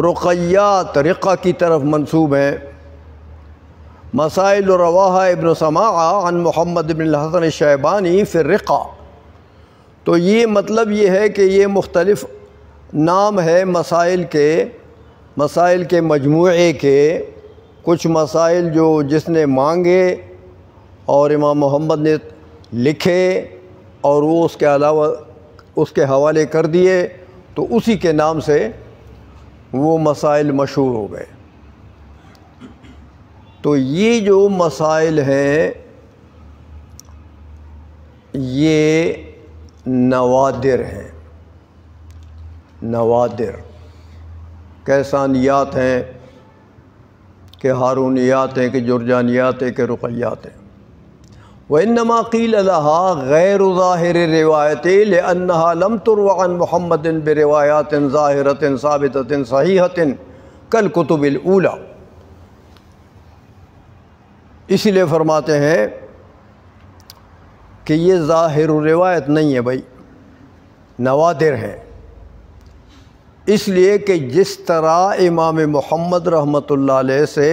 رقیات رقہ کی طرف منسوب ہیں، مسائل رواہا ابن سماعہ عن محمد بن الحسن الشیبانی فی الرقہ، تو یہ مطلب یہ ہے کہ یہ مختلف نام ہے مسائل کے مجموعے کے، کچھ مسائل جو جس نے مانگے اور امام محمد نے لکھے اور وہ اس کے علاوہ اس کے حوالے کر دیے، تو اسی کے نام سے وہ مسائل مشہور ہو گئے۔ تو یہ جو مسائل ہیں یہ نوادر ہیں، نوادر کیسانیات ہیں کہ ہارونیات ہیں کہ جرجانیات ہیں کہ رقیات ہیں۔ وإنما قيل لها غير ظاهر الرواية لأنها لم تروى عن محمد بروايات ظاهرة ثابتة صحيحة كالكتب الأولى، اسی لیے فرماتے ہیں کہ یہ ظاہر الروایت نہیں ہے بھائی، نوادر ہیں، اس لیے کہ جس طرح امام محمد رحمۃ اللہ علیہ سے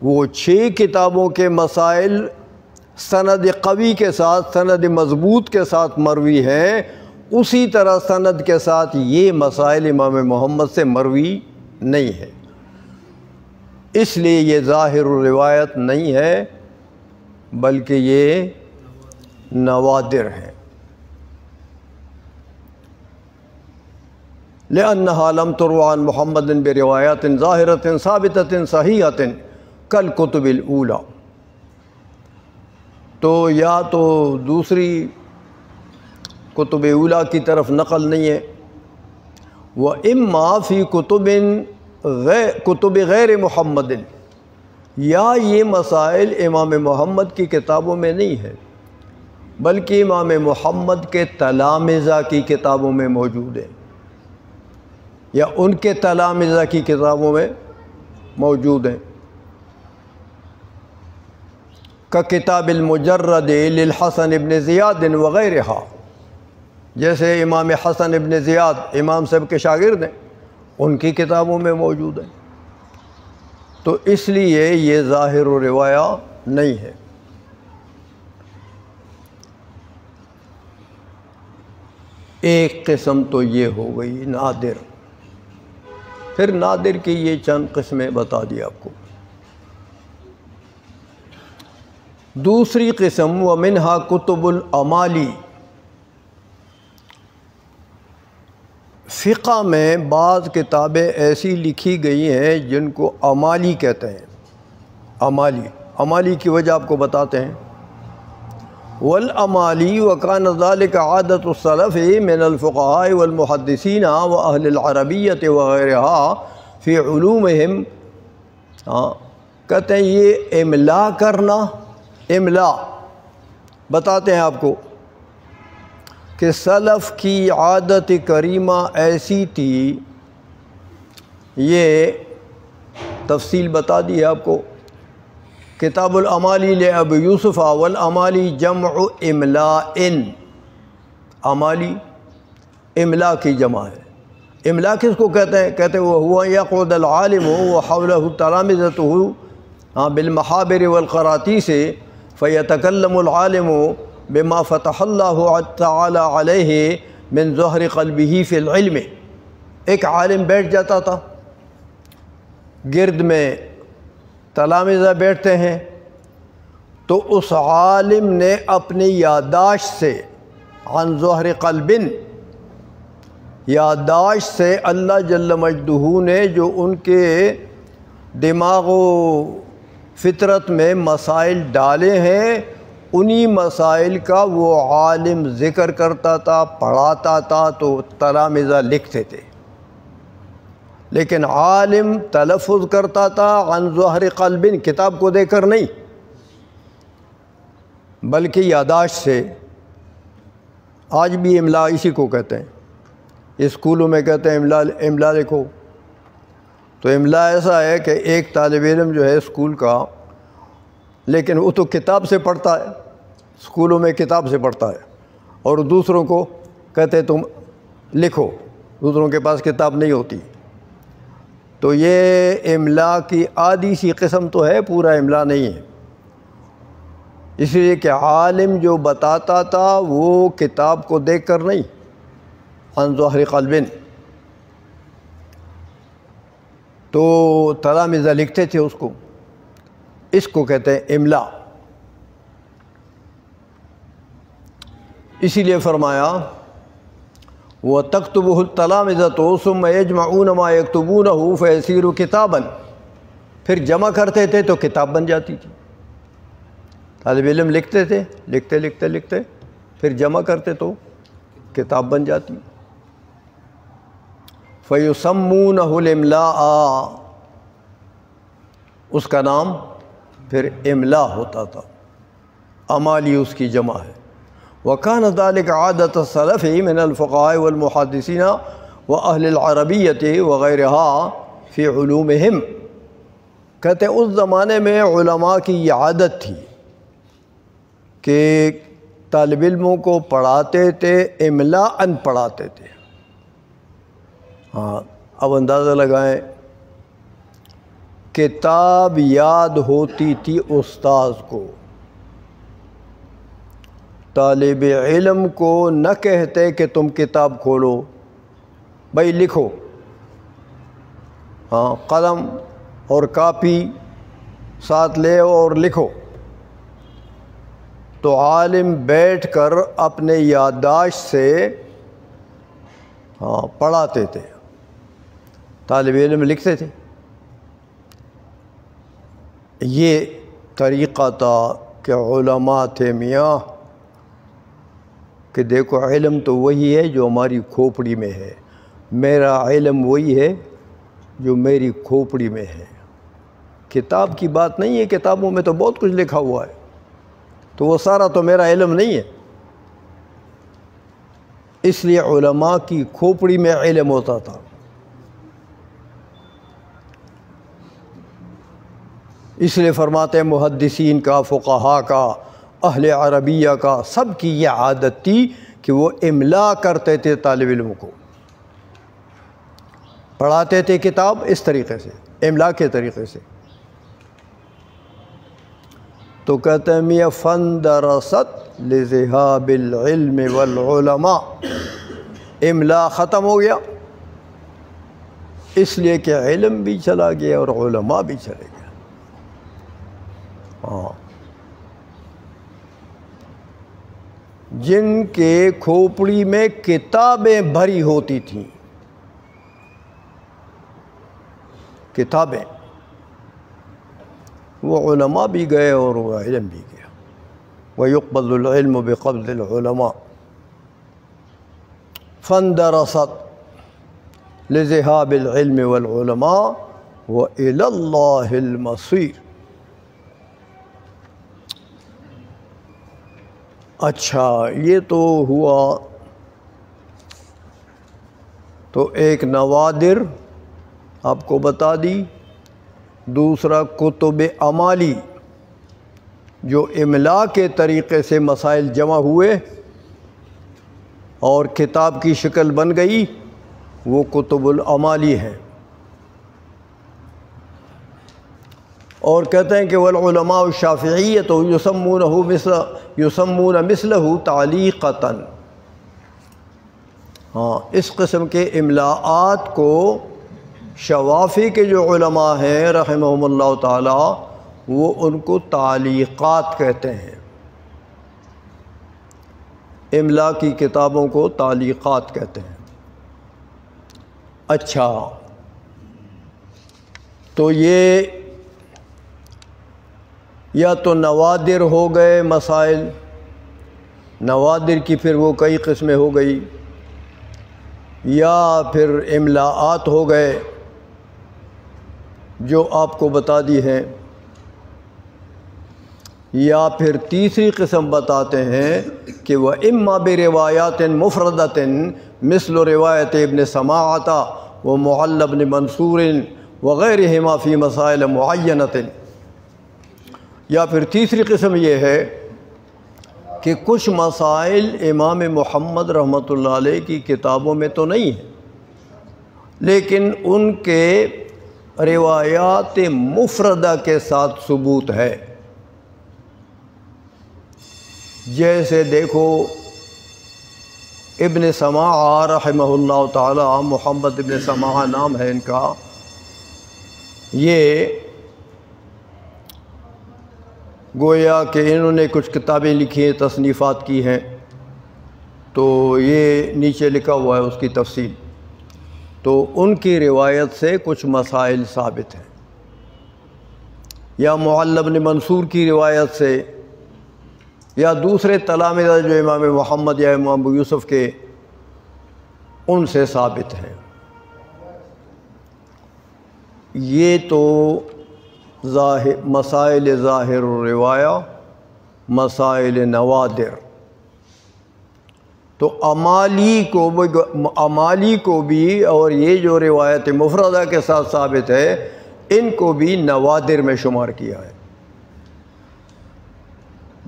وہ 6 کتابوں کے مسائل سند قوی کے ساتھ، سند مضبوط کے ساتھ مروی ہیں، اسی طرح سند کے ساتھ یہ مسائل امام محمد سے مروی نہیں ہے، اس لیے یہ ظاہر الروایت نہیں ہے بلکہ یہ نوادر ہیں۔ لأنها لم تروى عن محمد بروايات ظاهرة ثابتة صحيحة كالكتب الأولى، تو یا تو دوسری کتب اولیٰ کی طرف نقل نہیں ہے، وَإِمَّا فِي کتب غیر محمد، یا یہ مسائل امام محمد کی کتابوں میں نہیں ہے بلکہ امام محمد کے تلامذہ کی کتابوں میں موجود ہے، یا ان کے تلامذہ کی کتابوں میں موجود ہیں، کا کتاب المجرد للحسن ابن زیاد وغیرہا، جیسے امام حسن ابن زیاد امام صاحب کے شاگرد ہیں، ان کی کتابوں میں موجود ہیں، تو اس لیے یہ ظاہر و روایہ نہیں ہے۔ ایک قسم تو یہ ہو گئی نادر، پھر نادر کی یہ چند قسمیں بتا دی آپ کو۔ دوسری قسم ومنہا کتب الامالی، فقہ میں بعض کتابیں ایسی لکھی گئی ہیں جن کو امالی کہتے ہیں۔ امالی کی وجہ آپ کو بتاتے ہیں۔ والامالی وکان ذلک عادت السلف من الفقہاء والمحدثین واہل العربیۃ وغیرہا فی علومہم، کہتے ہیں یہ املا کرنا، املا بتاتے ہیں آپ کو کہ سلف کی عادت کریمہ ایسی تھی، یہ تفصیل بتا دی ہے آپ کو۔ کتاب الامالی لابی یوسف، والامالی جمع املاء، امالی املا کی جمع ہے۔ املا کس کو کہتے ہیں؟ کہتے ہیں وہو یقعد العالم وحولہ تلامذتہ بالمحابر والقراطیس فیتکلم العالم بما فتح اللہ تعالی علیہ من ظہر قلبہ فی العلم۔ ایک عالم بیٹھ جاتا تھا، گرد میں تلامذہ بیٹھتے ہیں، تو اس عالم نے اپنی یادداشت سے عن ظہر قلب، یادداشت سے اللہ جل مجدہ نے جو ان کے دماغ و فطرت میں مسائل ڈالے ہیں، انہی مسائل کا وہ عالم ذکر کرتا تھا، پڑھاتا تھا، تو تلامذہ لکھتے تھے۔ لیکن عالم تلفظ کرتا تھا عن ظہر قلب، کتاب کو دیکھ کر نہیں بلکہ یادداشت سے۔ آج بھی املا اسی کو کہتے ہیں، اسکولوں میں کہتے ہیں املا لکھو۔ تو املا ایسا ہے کہ ایک طالب علم جو ہے اسکول کا، لیکن وہ تو کتاب سے پڑھتا ہے، اسکولوں میں کتاب سے پڑھتا ہے، اور دوسروں کو کہتے تم لکھو، دوسروں کے پاس کتاب نہیں ہوتی۔ تو یہ املا کی آدھی سی قسم تو ہے، پورا املا نہیں ہے، اس لیے کہ عالم جو بتاتا تھا وہ کتاب کو دیکھ کر نہیں، عن ظہر قلب، تو تلامذہ لکھتے تھے اس کو کہتے ہیں املا۔ اسی لیے فرمایا وَتَكْتُبُهُ التَّلَامِذَةُ ثُمَّ يَجْمَعُونَ مَا يَكْتُبُونَهُ فَيَصِيرُ كِتَابًا، پھر جمع کرتے تھے تو کتاب بن جاتی تھی۔ طالب علم لکھتے تھے، لکھتے پھر جمع کرتے تو کتاب بن جاتی۔ فَيُسَمُّونَهُ الْإِمْلَاءَ، اس کا نام پھر املا ہوتا تھا، امالی اس کی جمع ہے۔ وَكَانَ ذَلِكَ عَادَةَ السَّلَفِ مِنَ الْفُقَهَاءِ وَالْمُحَدِّثِينَ وَأَهْلِ الْعَرَبِيَّةِ وَغَيْرِهَا فِي عُلُومِهِمْ، کہتے ہیں اس زمانے میں علماء کی یہ عادت تھی کہ طالب علموں کو پڑھاتے تھے، املاءً پڑھاتے تھے۔ اب اندازہ لگائیں، کتاب یاد ہوتی تھی استاذ کو، طالب علم کو نہ کہتے کہ تم کتاب کھولو، بھائی لکھو، قلم اور کاپی ساتھ لے اور لکھو۔ تو عالم بیٹھ کر اپنے یادداشت سے پڑھاتے تھے، طالب علم لکھتے تھے۔ یہ طریقہ تھا کہ علماء تھے میاں کہ دیکھو علم تو وہی ہے جو ہماری کھوپڑی میں ہے، میرا علم وہی ہے جو میری کھوپڑی میں ہے، کتاب کی بات نہیں ہے، کتابوں میں تو بہت کچھ لکھا ہوا ہے، تو وہ سارا تو میرا علم نہیں ہے۔ اس لیے علماء کی کھوپڑی میں علم ہوتا تھا۔ اس لیے فرماتے ہیں محدثین کا، فقہاء کا، اہل عربیہ کا، سب کی یہ عادت تھی کہ وہ املا کرتے تھے، طالب علموں کو پڑھاتے تھے کتاب اس طریقے سے، املا کے طریقے سے۔ تو کہتے ہیں میاں فَانْدَرَسَتْ لِذِهَابِ الْعِلْمِ وَالْعُلَمَاء، املا ختم ہو گیا، اس لیے کہ علم بھی چلا گیا اور علماء بھی چلے گئے۔ جن کے کھوپڑی میں کتابیں بھری ہوتی تھیں، کتابیں، وہ علماء بھی گئے اور وہ علم بھی گیا۔ وَيُقْبَضُ الْعِلْمُ بِقَبْضِ الْعُلَمَاءِ فَانْدَرَسَتْ لِذِهَابِ الْعِلْمِ وَالْعُلَمَاءِ وَإِلَى اللَّهِ الْمَصِيرُ۔ اچھا، یہ تو ہوا تو ایک نوادر آپ کو بتا دی، دوسرا کتب عمالی جو املا کے طریقے سے مسائل جمع ہوئے اور کتاب کی شکل بن گئی، وہ کتب العمالی ہیں۔ اور کہتے ہیں کہ والعلماء الشافعیۃ یسمون مثلہ تعلیقۃ۔ اس قسم کے املاءات کو شوافی کے جو علماء ہیں رحمہم اللہ تعالی، وہ ان کو تعلیقات کہتے ہیں۔ املا کی کتابوں کو تعلیقات کہتے ہیں۔ اچھا، تو یہ یا تو نوادر ہو گئے مسائل، نوادر کی پھر وہ کئی قسمیں ہو گئی، یا پھر املاءات ہو گئے جو آپ کو بتا دی ہیں، یا پھر تیسری قسم بتاتے ہیں کہ وہ اما بروایات مفردۃ مثل روایت ابن سماعۃ و معل بن منصور وغیرہما فی مسائل معینۃ۔ یا پھر تیسری قسم یہ ہے کہ کچھ مسائل امام محمد رحمۃ اللہ علیہ کی کتابوں میں تو نہیں ہیں، لیکن ان کے روایات مفردہ کے ساتھ ثبوت ہے۔ جیسے دیکھو ابن سماع رحمہ اللہ تعالی، محمد ابن سماع نام ہے ان کا، یہ گویا کہ انہوں نے کچھ کتابیں لکھی ہیں، تصنیفات کی ہیں، تو یہ نیچے لکھا ہوا ہے اس کی تفصیل۔ تو ان کی روایت سے کچھ مسائل ثابت ہیں، یا معل بن منصور کی روایت سے، یا دوسرے تلامذہ جو امام محمد یا امام ابو یوسف کے، ان سے ثابت ہیں۔ یہ تو مسائل ظاہر الروایہ، مسائل نوادر۔ تو عمالی کو بھی اور یہ جو روایت مفردہ کے ساتھ ثابت ہے، ان کو بھی نوادر میں شمار کیا ہے۔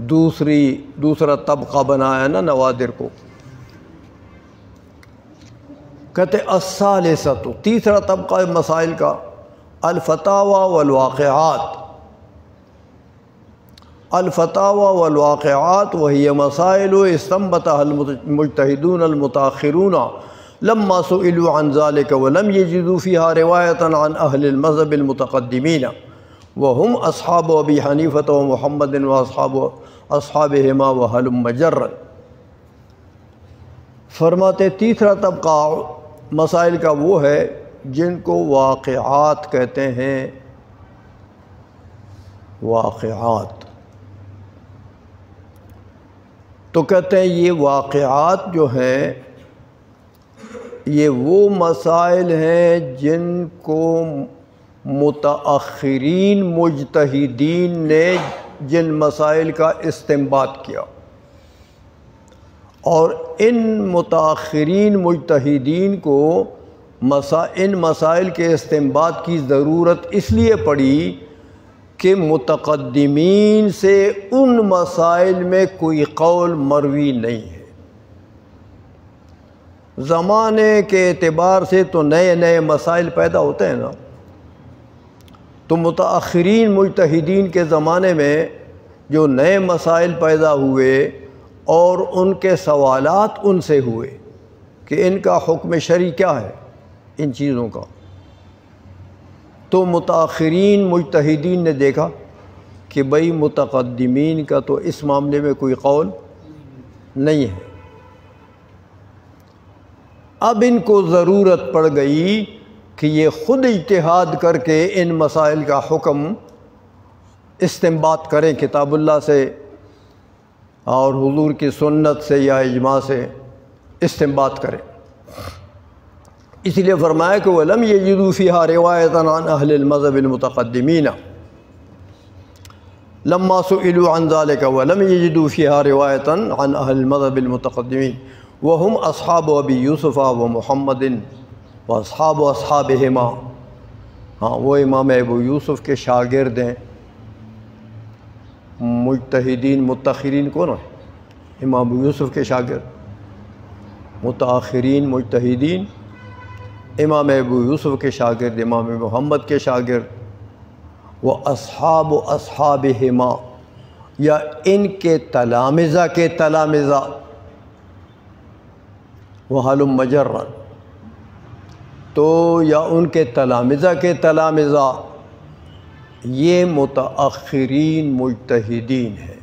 دوسرا طبقہ بنایا نا نوادر کو، کہتے الثالثۃ، تیسرا طبقہ مسائل کا، الفتاوی والواقعات۔ الفتاوی والواقعات وہی مسائل استنبطها المجتہدون المتاخرون لما سئلوا عن ذلك ولم يجدوا فيها رواية عن أهل المذهب المتقدمين وهم أصحاب أبي حنيفة ومحمد وأصحابهما وهلم جرا۔ فرماتے تیسرا طبقہ مسائل کا وہ ہے جن کو واقعات کہتے ہیں، واقعات۔ تو کہتے ہیں یہ واقعات جو ہیں، یہ وہ مسائل ہیں جن کو متأخرین مجتہدین نے جن مسائل کا استنباط کیا، اور ان متأخرین مجتہدین کو ان مسائل کے استنباط کی ضرورت اس لیے پڑی کہ متقدمین سے ان مسائل میں کوئی قول مروی نہیں ہے۔ زمانے کے اعتبار سے تو نئے نئے مسائل پیدا ہوتے ہیں نا، تو متأخرین مجتہدین کے زمانے میں جو نئے مسائل پیدا ہوئے اور ان کے سوالات ان سے ہوئے کہ ان کا حکم شرعی کیا ہے ان چیزوں کا، تو متاخرین مجتہدین نے دیکھا کہ بھئی متقدمین کا تو اس معاملے میں کوئی قول نہیں ہے، اب ان کو ضرورت پڑ گئی کہ یہ خود اجتہاد کر کے ان مسائل کا حکم استنباط کریں کتاب اللہ سے اور حضور کی سنت سے یا اجماع سے استنباط کریں۔ اس لیے فرمایا کہ وَلَمْ يَجِدُوا فِيهَا رِوَایَةً عَنْ أَهْلِ الْمَذْهَبِ الْمُتَقَدِّمِينَ لَمَّا سُئِلُوا عَنْ ذَلِكَ وَلَمْ يَجِدُوا فِيهَا رِوَایَةً عَنْ أَهْلِ الْمَذْهَبِ الْمُتَقَدِّمِينَ وَهُمْ أَصْحَابُ أَبِي يُوسُفَ وَمُحَمَّدٍ وَأَصْحَابُ أَصْحَابِهِمَا۔ ہاں، وہ امام ابو یوسف کے شاگرد ہیں۔ مجتہدین متاخرین کون ہیں؟ امام ابو یوسف کے شاگرد۔ متاخرین مجتہدین امام ابو یوسف کے شاگرد، امام محمد کے شاگرد۔ وہ اصحاب اصحابہما، یا ان کے تلامذہ کے تلامذہ، وَهَلُمَّ مَجَرًا، تو یا ان کے تلامذہ کے تلامذہ، یہ متاخرین مجتہدین ہیں۔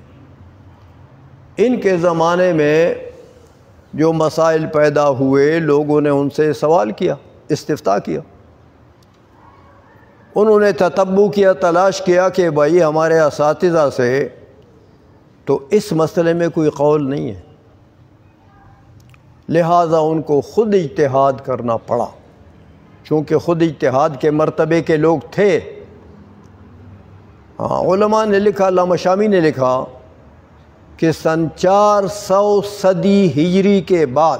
ان کے زمانے میں جو مسائل پیدا ہوئے، لوگوں نے ان سے سوال کیا، استفتاء کیا، انہوں نے تتبع کیا، تلاش کیا کہ بھائی ہمارے اساتذہ سے تو اس مسئلے میں کوئی قول نہیں ہے، لہٰذا ان کو خود اجتہاد کرنا پڑا۔ چونکہ خود اجتہاد کے مرتبے کے لوگ تھے۔ علماء نے لکھا، علامہ شامی نے لکھا کہ سن 400 صدی ہجری کے بعد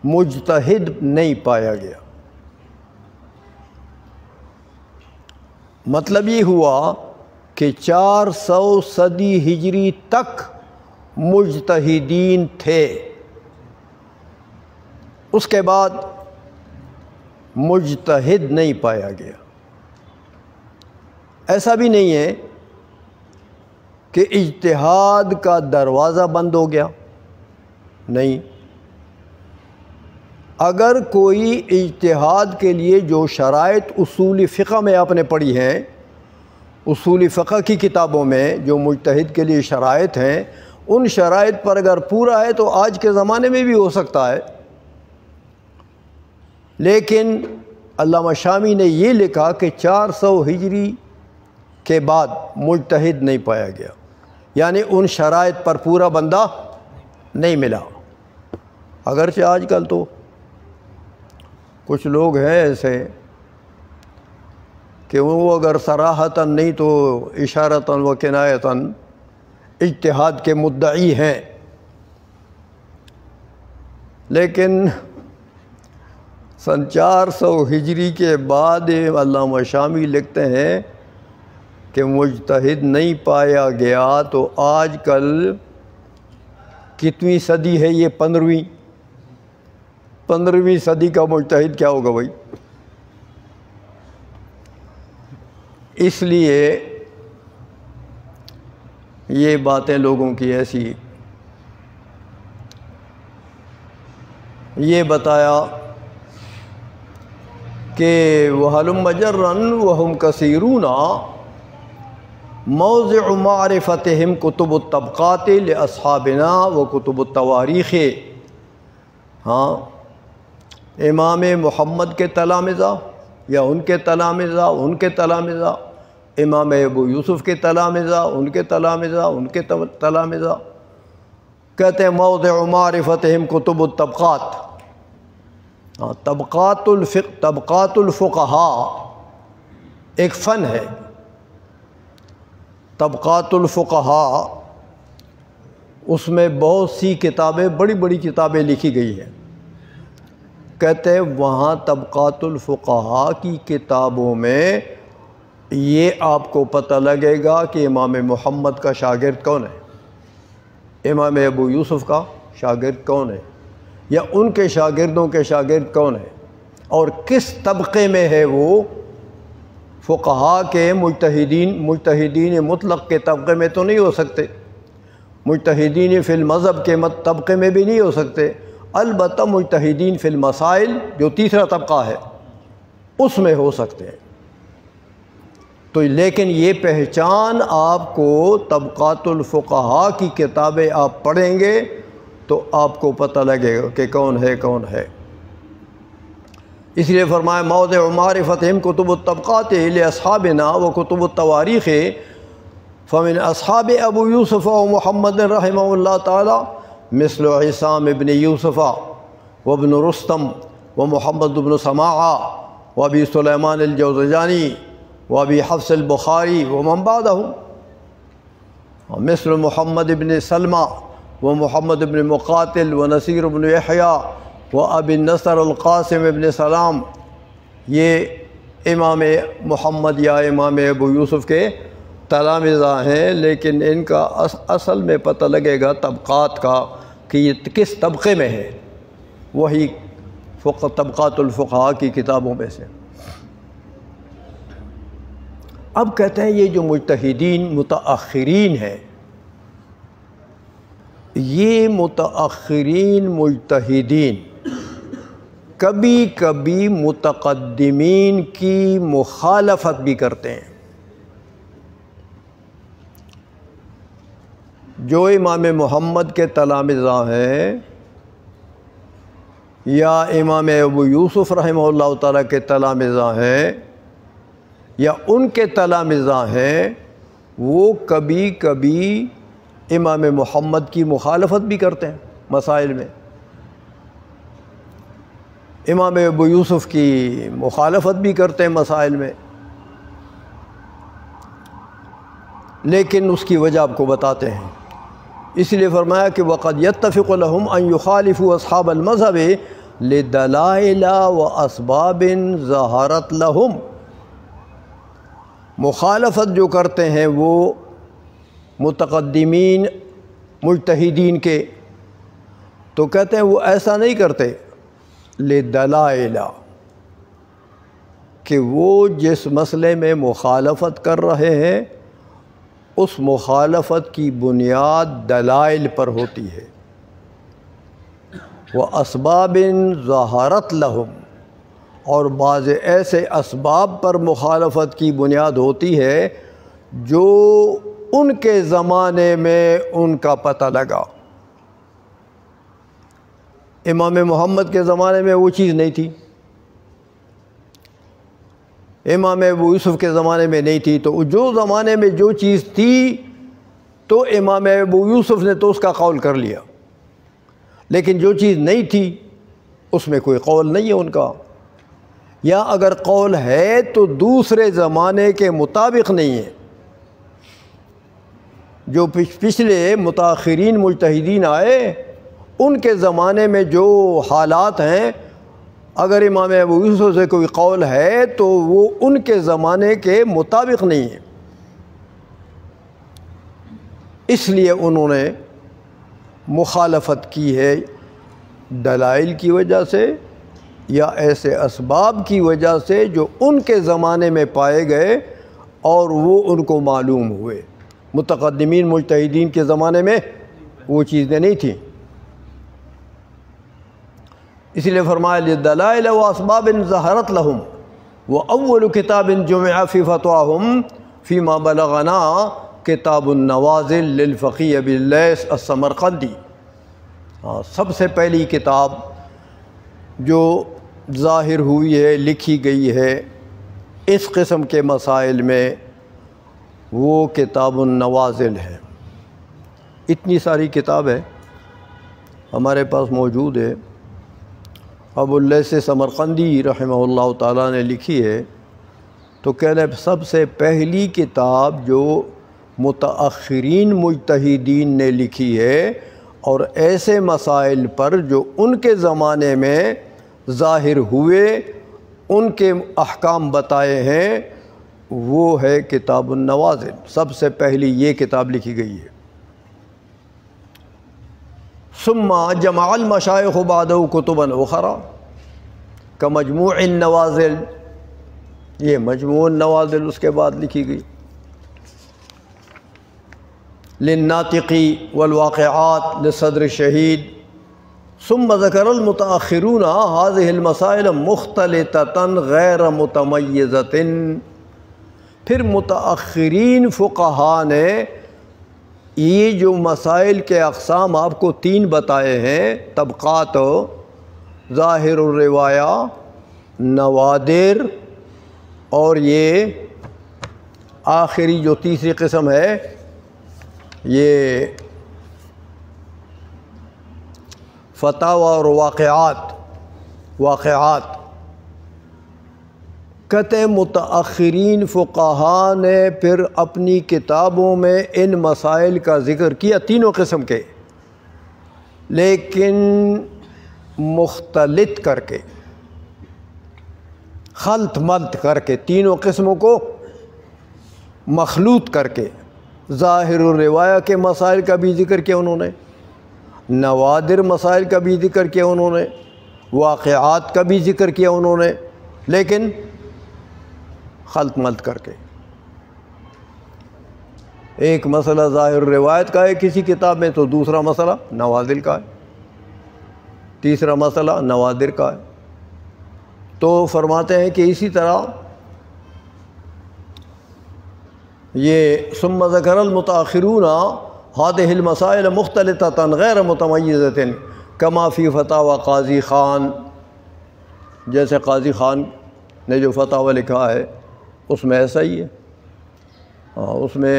مجتہد نہیں پایا گیا۔ مطلب یہ ہوا کہ 400 صدی ہجری تک مجتہدین تھے، اس کے بعد مجتہد نہیں پایا گیا۔ ایسا بھی نہیں ہے کہ اجتہاد کا دروازہ بند ہو گیا، نہیں۔ اگر کوئی اجتہاد کے لیے جو شرائط اصول فقہ میں آپ نے پڑھی ہیں، اصول فقہ کی کتابوں میں جو مجتہد کے لیے شرائط ہیں، ان شرائط پر اگر پورا ہے تو آج کے زمانے میں بھی ہو سکتا ہے۔ لیکن علامہ شامی نے یہ لکھا کہ 400 ہجری کے بعد مجتہد نہیں پایا گیا، یعنی ان شرائط پر پورا بندہ نہیں ملا۔ اگرچہ آج کل تو کچھ لوگ ہیں ایسے کہ وہ اگر صراحتاً نہیں تو اشارتاً و کنایتاً اجتہاد کے مدعی ہیں، لیکن سن 400 ہجری کے بعد علامہ شامی لکھتے ہیں کہ مجتہد نہیں پایا گیا، تو آج کل کتنی صدی ہے یہ؟ 15ویں صدی کا مجتہد کیا ہوگا بھائی؟ اس لیے یہ باتیں لوگوں کی ایسی، یہ بتایا کہ وَهَلُمَّ مَجَرًا وَهُمْ كَثِيرُونَ موضع معرفتهم کتب الطبقات لأصحابنا وکتب التواریخ۔ ہاں، امام محمد کے تلامذہ یا ان کے تلامذہ، ان کے تلامذہ، امام ابو یوسف کے تلامذہ، ان کے تلامذہ، ان کے تلامذہ، کہتے ہیں موضع معرفتهم کتب الطبقات۔ ہاں، طبقات الفقہاء ایک فن ہے۔ طبقات الفقہاء، اس میں بہت سی کتابیں، بڑی بڑی کتابیں لکھی گئی ہیں۔ کہتے ہیں وہاں طبقات الفقہاء کی کتابوں میں یہ آپ کو پتہ لگے گا کہ امام محمد کا شاگرد کون ہے، امام ابو یوسف کا شاگرد کون ہے، یا ان کے شاگردوں کے شاگرد کون ہیں، اور کس طبقے میں ہے وہ۔ فقہاء کے مجتہدین مطلق کے طبقے میں تو نہیں ہو سکتے، مجتہدین فی المذہب کے طبقے میں بھی نہیں ہو سکتے، البتہ مجتہدین فی المسائل جو تیسرا طبقہ ہے اس میں ہو سکتے ہیں۔ تو لیکن یہ پہچان آپ کو طبقات الفقہاء کی کتابیں آپ پڑھیں گے تو آپ کو پتہ لگے گا کہ کون ہے کون ہے۔ اس لیے فرمایا موضع معرفتہم کتب الطبقات لاصحابنا و کتب التواریخ فمن اصحاب ابو یوسف و محمد رحمہ اللہ تعالی مثل عصام ابن یوسف وابن رستم ومحمد بن سماعہ وابی سلیمان الجوزجانی وابی حفص البخاری ومن بعدهم مثل محمد بن سلمہ ومحمد بن مقاتل ونصیر بن یحییٰ وابی النصر القاسم ابن سلام۔ یہ امام محمد یا امام ابو یوسف کے تلامذہ ہیں، لیکن ان کا اصل میں پتہ لگے گا طبقات کا کہ یہ کس طبقے میں ہے، وہی طبقات الفقہاء کی کتابوں میں سے۔ اب کہتے ہیں یہ جو مجتہدین متأخرین ہیں، یہ متأخرین مجتہدین کبھی کبھی متقدمین کی مخالفت بھی کرتے ہیں۔ جو امام محمد کے تلامذہ ہیں یا امام ابو یوسف رحمہ اللہ تعالیٰ کے تلامذہ ہیں یا ان کے تلامذہ ہیں، وہ کبھی کبھی امام محمد کی مخالفت بھی کرتے ہیں مسائل میں، امام ابو یوسف کی مخالفت بھی کرتے ہیں مسائل میں، لیکن اس کی وجہ آپ کو بتاتے ہیں۔ اس لیے فرمایا کہ وَقَدْ يَتَّفِقُ لَهُمْ أَن يُخَالِفُوا أَصْحَابَ الْمَذْهَبِ لِدَلَائِلَ وَأَسْبَابٍ ظَهَرَتْ لَهُمْ۔ مخالفت جو کرتے ہیں وہ متقدمین مجتہدین کے، تو کہتے ہیں وہ ایسا نہیں کرتے لِدَلَائِلَ، کہ وہ جس مسئلے میں مخالفت کر رہے ہیں اس مخالفت کی بنیاد دلائل پر ہوتی ہے، وَأَسْبَابٍ ظَهَرَتْ لَهُمْ، اور بعض ایسے اسباب پر مخالفت کی بنیاد ہوتی ہے جو ان کے زمانے میں ان کا پتہ لگا۔ امام محمد کے زمانے میں وہ چیز نہیں تھی، امام ابو یوسف کے زمانے میں نہیں تھی، تو جو زمانے میں جو چیز تھی تو امام ابو یوسف نے تو اس کا قول کر لیا، لیکن جو چیز نہیں تھی اس میں کوئی قول نہیں ہے ان کا، یا اگر قول ہے تو دوسرے زمانے کے مطابق نہیں ہے۔ جو پچھلے متاخرین مجتہدین آئے ان کے زمانے میں جو حالات ہیں، اگر امام ابو یوسف سے کوئی قول ہے تو وہ ان کے زمانے کے مطابق نہیں ہے، اس لیے انہوں نے مخالفت کی ہے دلائل کی وجہ سے یا ایسے اسباب کی وجہ سے جو ان کے زمانے میں پائے گئے اور وہ ان کو معلوم ہوئے۔ متقدمین مجتہدین کے زمانے میں وہ چیزیں نہیں تھیں، اس لیے فرمایا لِلدَّلَائِلَ وَأَسْبَابٍ ظَهَرَتْ لَهُمْ وَأَوَّلُ كِتَابٍ جُمِعَ فِي فَتْوَاهُمْ فِيمَا بَلَغَنَا کتاب النوازل للفقی ابی اللیث السمرقندی۔ سب سے پہلی کتاب جو ظاہر ہوئی ہے، لکھی گئی ہے اس قسم کے مسائل میں، وہ کتاب النوازل ہے۔ اتنی ساری کتاب ہے ہمارے پاس موجود ہے، ابو اللیث سمرقندی رحمہ اللہ تعالیٰ نے لکھی ہے، تو کہنے سب سے پہلی کتاب جو متأخرین مجتہدین نے لکھی ہے اور ایسے مسائل پر جو ان کے زمانے میں ظاہر ہوئے، ان کے احکام بتائے ہیں، وہ ہے کتاب النوازل۔ سب سے پہلی یہ کتاب لکھی گئی ہے۔ ثم جمع المشائخ بعده کتبا اخرى کمجموع النوازل، یہ مجموع النوازل اس کے بعد لکھی گئی، للناطقی والواقعات لصدر الشہید۔ ثم ذکر المتأخرون هذه المسائل مختلطة غیر متمیزة، پھر متأخرین فقہا نے یہ جو مسائل کے اقسام آپ کو 3 بتائے ہیں، طبقات، ظاہر الروایہ، نوادر، اور یہ آخری جو تیسری قسم ہے یہ فتاوی اور واقعات، کہتے متأخرین فقہا نے پھر اپنی کتابوں میں ان مسائل کا ذکر کیا، تینوں قسم کے، لیکن مختلط کر کے، خلط ملط کر کے، تینوں قسموں کو مخلوط کر کے، ظاہر الروایہ کے مسائل کا بھی ذکر کیا انہوں نے، نوادر مسائل کا بھی ذکر کیا انہوں نے، واقعات کا بھی ذکر کیا انہوں نے، لیکن خلط ملط کر کے۔ ایک مسئلہ ظاہر روایت کا ہے کسی کتاب میں، تو دوسرا مسئلہ نوادر کا ہے، تیسرا مسئلہ نوادر کا ہے۔ تو فرماتے ہیں کہ اسی طرح یہ ثم ذکر المتاخرون هذه المسائل مختلطة غیر متمیزة کما فی فتاوی قاضی خان، جیسے قاضی خان نے جو فتاوی لکھا ہے اس میں ایسا ہی ہے، اس میں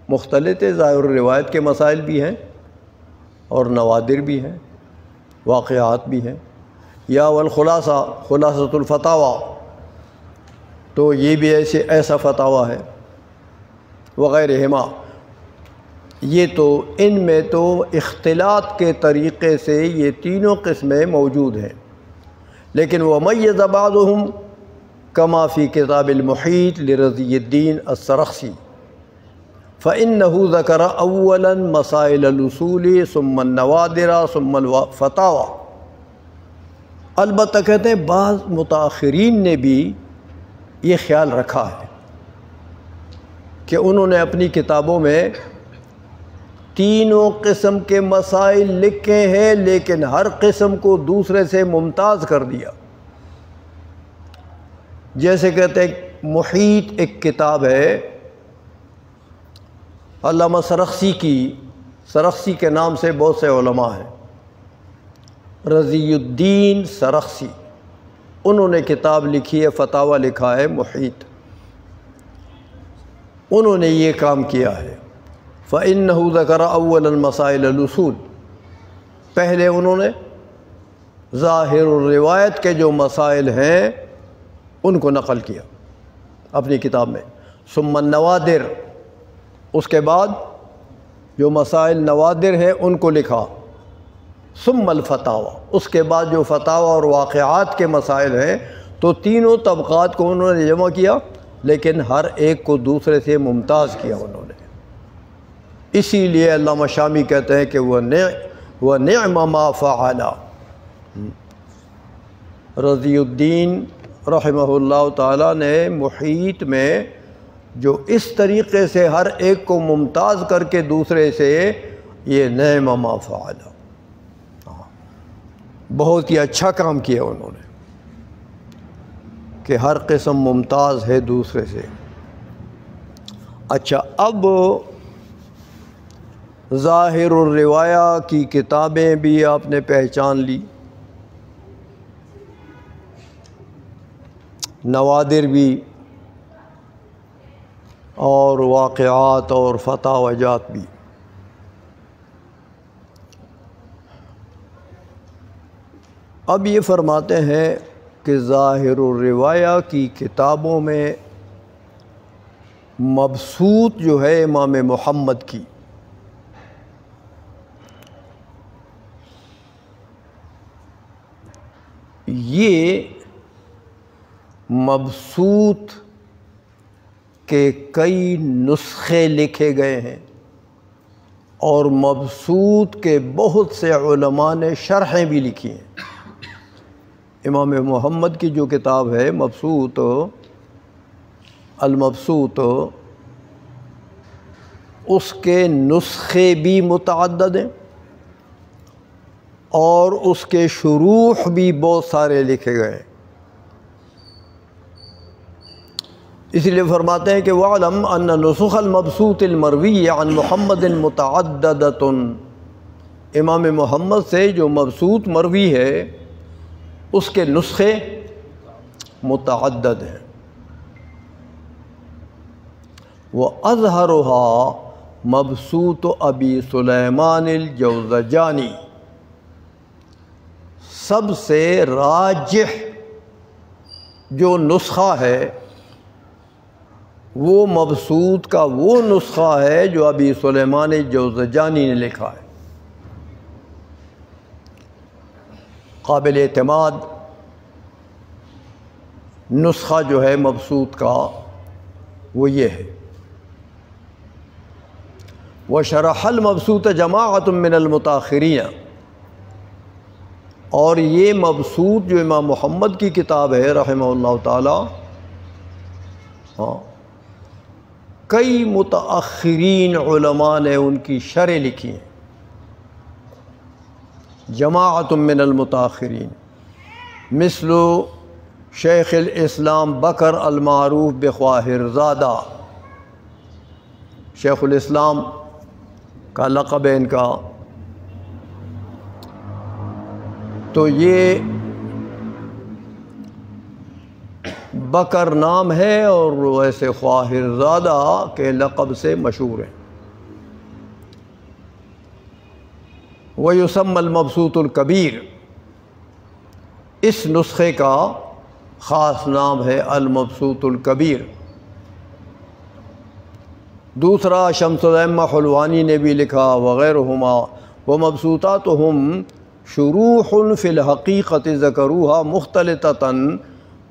مختلط ظاہر روایت کے مسائل بھی ہیں اور نوادر بھی ہیں، واقعات بھی ہیں۔ یا والخلاصہ، خلاصۃ الفتاوی، تو یہ بھی ایسا فتاوی ہے، وغیرہما۔ یہ تو ان میں تو اختلاط کے طریقے سے یہ تینوں قسمیں موجود ہیں، لیکن ومیز بعضهم کما فی کتاب المحیط لرضی الدین السرخسی فإنه ذکر اولا مسائل الاصول ثم النوادر ثم الفتاوی۔ البتہ کہتے ہیں بعض متاخرین نے بھی یہ خیال رکھا ہے کہ انہوں نے اپنی کتابوں میں تینوں قسم کے مسائل لکھے ہیں، لیکن ہر قسم کو دوسرے سے ممتاز کر دیا۔ جیسے کہتے ہیں محیط ایک کتاب ہے علامہ سرخسی کی، سرخسی کے نام سے بہت سے علماء ہیں، رضی الدین سرخسی، انہوں نے کتاب لکھی ہے، فتاوی لکھا ہے محیط، انہوں نے یہ کام کیا ہے۔ فَإِنَّهُ ذَكَرَ أَوَّلَ الْمَسَائِلَ الْأُصُولِ، پہلے انہوں نے ظاہر الروایت کے جو مسائل ہیں ان کو نقل کیا اپنی کتاب میں، ثم النوادر، اس کے بعد جو مسائل نوادر ہیں ان کو لکھا، ثم الفتاوی، اس کے بعد جو فتاوی اور واقعات کے مسائل ہیں، تو تینوں طبقات کو انہوں نے جمع کیا، لیکن ہر ایک کو دوسرے سے ممتاز کیا انہوں نے۔ اسی لیے علامہ شامی کہتے ہیں کہ وہ نعم ما فعل، رضی الدین رحمہ اللہ تعالیٰ نے محیط میں جو اس طریقے سے ہر ایک کو ممتاز کر کے دوسرے سے، یہ نعم ما فعل، بہت ہی اچھا کام کیا انہوں نے کہ ہر قسم ممتاز ہے دوسرے سے۔ اچھا، اب ظاہر الروایہ کی کتابیں بھی آپ نے پہچان لی، نوادر بھی، اور واقعات اور فتاوی جات بھی۔ اب یہ فرماتے ہیں کہ ظاہر الروایہ کی کتابوں میں مبسوط جو ہے امام محمد کی، یہ مبسوط کے کئی نسخے لکھے گئے ہیں، اور مبسوط کے بہت سے علماء نے شرحیں بھی لکھی ہیں۔ امام محمد کی جو کتاب ہے مبسوط، المبسوط، اس کے نسخے بھی متعدد ہیں، اور اس کے شروح بھی بہت سارے لکھے گئے۔ اس لیے فرماتے ہیں کہ وَعْلَمْ أَنَّ نُسُخَ الْمَبْسُوطِ الْمَرْوِيِّ عَنْ مُحَمَّدٍ مُتَعَدَّدَةٌ، امام محمد سے جو مبسوط مروی ہے اس کے نسخے متعدد ہیں۔ وَأَظْهَرُهَا مبسوط ابی سلیمان الجوزجانی، سب سے راجح جو نسخہ ہے وہ مبسوط کا وہ نسخہ ہے جو ابی سلیمان جوزجانی نے لکھا ہے۔ قابل اعتماد نسخہ جو ہے مبسوط کا وہ یہ ہے۔ وشرح المبسوط جماعت من المتاخرین، اور یہ مبسوط جو امام محمد کی کتاب ہے رحمہ اللہ تعالی، کئی متاخرین علماء نے ان کی شرح لکھی ہیں۔ جماعت من المتاخرین مثل شیخ الاسلام بکر المعروف بخواہر زادہ، شیخ الاسلام کا لقب ہے ان کا، تو یہ بکر نام ہے اور ویسے خواہر زادہ کے لقب سے مشہور ہیں۔ وَيُسَمَّى الْمَبْسُوطُ الْكَبِيرُ، اس نسخے کا خاص نام ہے المبسوط الکبیر۔ دوسرا شمس الائمہ حلوانی نے بھی لکھا وغیرہما، ومبسوطاتہم شروح فی الحقیقت ذکروہا مختلطۃ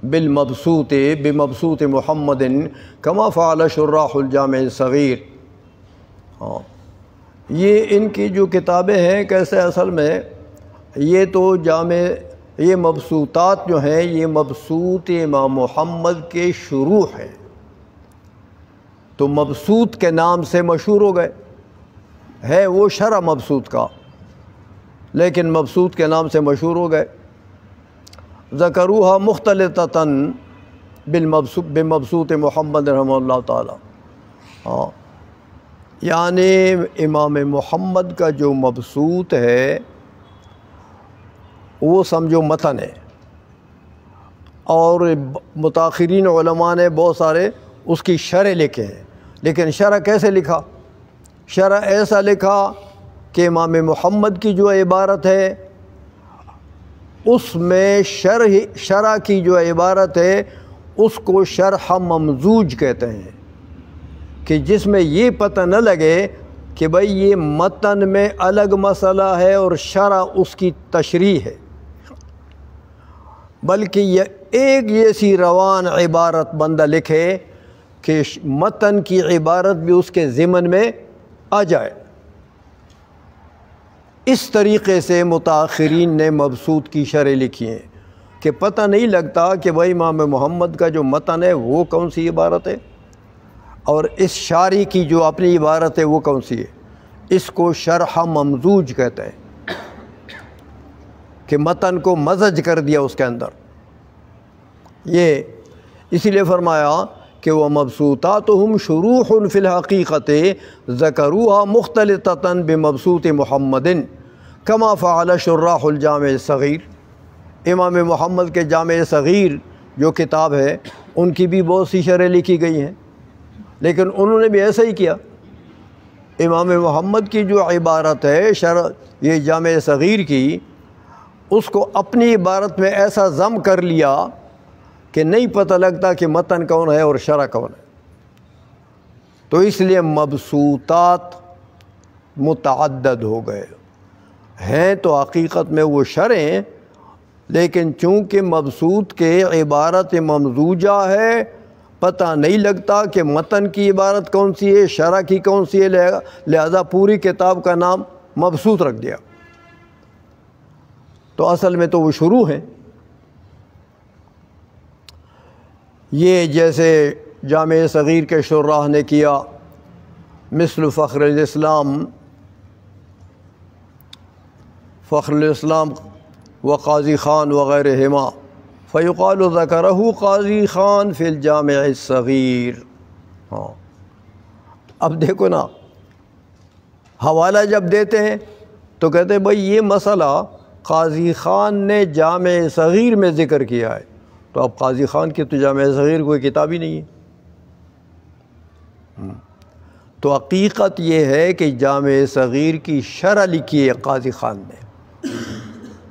بالمبسوط بمبسوط محمد کما فعل شراح الجامع الصغیر۔ یہ ان کی جو کتابیں ہیں کیسے اصل میں یہ تو یہ مبسوطات جو ہیں یہ مبسوط امام محمد کے شروح ہیں، تو مبسوط کے نام سے مشہور ہو گئے، ہے وہ شرح مبسوط کا لیکن مبسوط کے نام سے مشہور ہو گئے۔ ذکروہا مختلطۃ بمبسوط محمد رحمہ اللہ تعالی، یعنی امام محمد کا جو مبسوط ہے وہ سمجھو متن ہے، اور متاخرین علماء نے بہت سارے اس کی شرح لکھے ہیں، لیکن شرح کیسے لکھا؟ شرح ایسا لکھا کہ امام محمد کی جو عبارت ہے اس میں شرح کی جو عبارت ہے اس کو شرح ممزوج کہتے ہیں، کہ جس میں یہ پتہ نہ لگے کہ بھئی یہ متن میں الگ مسئلہ ہے اور شرح اس کی تشریح ہے، بلکہ یہ ایک جیسی روان عبارت بندہ لکھے کہ متن کی عبارت بھی اس کے ضمن میں آ جائے۔ اس طریقے سے متاخرین نے مبسوط کی شرح لکھی ہیں کہ پتہ نہیں لگتا کہ بھئی امام محمد کا جو متن ہے وہ کون سی عبارت ہے اور اس شارح کی جو اپنی عبارت ہے وہ کون سی ہے۔ اس کو شرح ممزوج کہتے ہیں کہ متن کو مزج کر دیا اس کے اندر۔ یہ اسی لیے فرمایا کہ وہ مبسوطاتہم شروح فی الحقیقت ذکروہا مختلطۃ بمبسوط محمد کما فعل شراح الجامع الصغیر، امام محمد کے جامع صغیر جو کتاب ہے ان کی بھی بہت سی شرح لکھی گئی ہیں، لیکن انہوں نے بھی ایسا ہی کیا۔ امام محمد کی جو عبارت ہے شرح یہ جامع صغیر کی، اس کو اپنی عبارت میں ایسا ضم کر لیا کہ نہیں پتہ لگتا کہ متن کون ہے اور شرح کون ہے۔ تو اس لیے مبسوطات متعدد ہو گئے ہیں، تو حقیقت میں وہ شرح، لیکن چونکہ مبسوط کے عبارت ممزوجہ ہے پتہ نہیں لگتا کہ متن کی عبارت کون سی ہے شرح کی کون سی ہے، لہذا پوری کتاب کا نام مبسوط رکھ دیا، تو اصل میں تو وہ شروع ہیں۔ یہ جیسے جامع صغیر کے شراح نے کیا، مثل فخر الاسلام و قاضی خان وغیرہما، فیقال ذکرہ قاضی خان فی الجامع الصغیر۔ ہاں اب دیکھو نا، حوالہ جب دیتے ہیں تو کہتے ہیں بھائی یہ مسئلہ قاضی خان نے جامع صغیر میں ذکر کیا ہے، تو اب قاضی خان کی تو جامع صغیر کوئی کتاب ہی نہیں ہے۔ تو حقیقت یہ ہے کہ جامع صغیر کی شرح لکھی ہے قاضی خان نے،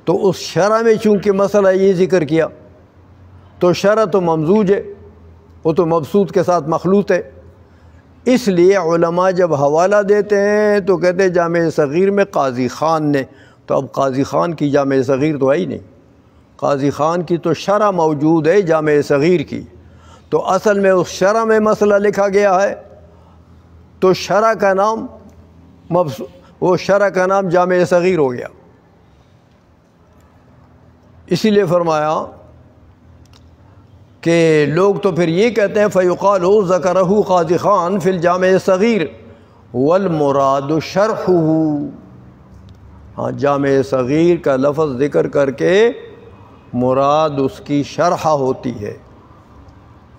تو اس شرح میں چونکہ مسئلہ یہ ذکر کیا تو شرح تو ممزوج ہے، وہ تو مبسوط کے ساتھ مخلوط ہے، اس لیے علماء جب حوالہ دیتے ہیں تو کہتے ہیں جامع صغیر میں قاضی خان نے، تو اب قاضی خان کی جامع صغیر تو ہے ہی نہیں، قاضی خان کی تو شرح موجود ہے جامع صغیر کی، تو اصل میں اس شرح میں مسئلہ لکھا گیا ہے، تو شرح کا نام وہ شرح کا نام جامع صغیر ہو گیا۔ اسی لیے فرمایا کہ لوگ تو پھر یہ کہتے ہیں فیقال ذکرہ قاضی خان فی الجامع صغیر والمراد شرحہ، ہاں جامع صغیر کا لفظ ذکر کر کے مراد اس کی شرح ہوتی ہے،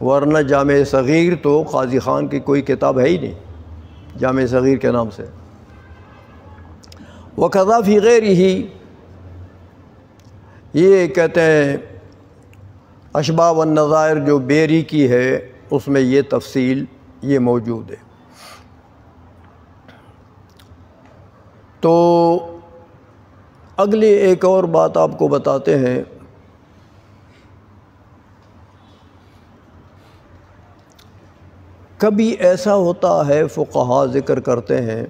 ورنہ جامع صغیر تو قاضی خان کی کوئی کتاب ہے ہی نہیں جامع صغیر کے نام سے۔ وکذا فی غیرہ، یہ کہتے ہیں اشباہ والنظائر جو بیری کی ہے اس میں یہ تفصیل یہ موجود ہے۔ تو اگلی ایک اور بات آپ کو بتاتے ہیں، کبھی ایسا ہوتا ہے فقہاء ذکر کرتے ہیں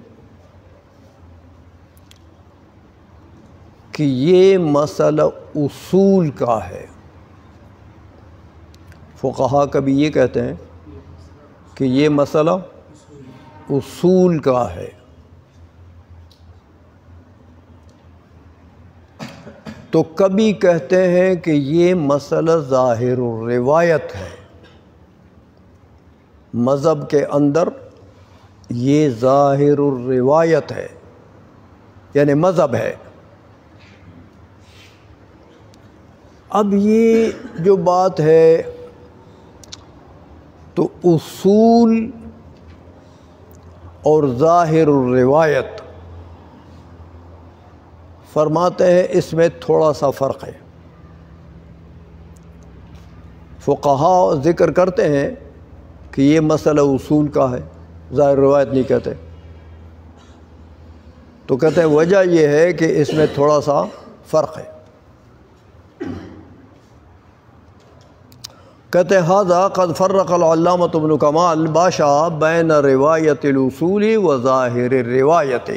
کہ یہ مسئلہ اصول کا ہے، فقہاء کبھی یہ کہتے ہیں کہ یہ مسئلہ اصول کا ہے، تو کبھی کہتے ہیں کہ یہ مسئلہ ظاہر الروایت ہے، مذہب کے اندر یہ ظاہر الروایت ہے، یعنی مذہب ہے۔ اب یہ جو بات ہے تو اصول اور ظاہر الروایت فرماتے ہیں اس میں تھوڑا سا فرق ہے۔ فقہاء ذکر کرتے ہیں کہ یہ مسئلہ اصول کا ہے، ظاہر روایت نہیں کہتے، تو کہتے ہیں وجہ یہ ہے کہ اس میں تھوڑا سا فرق ہے۔ کہتے ہیں ھذا قد فرق العلامۃ ابن کمال باشا بین روایت الاصول و ظاہر الروایت،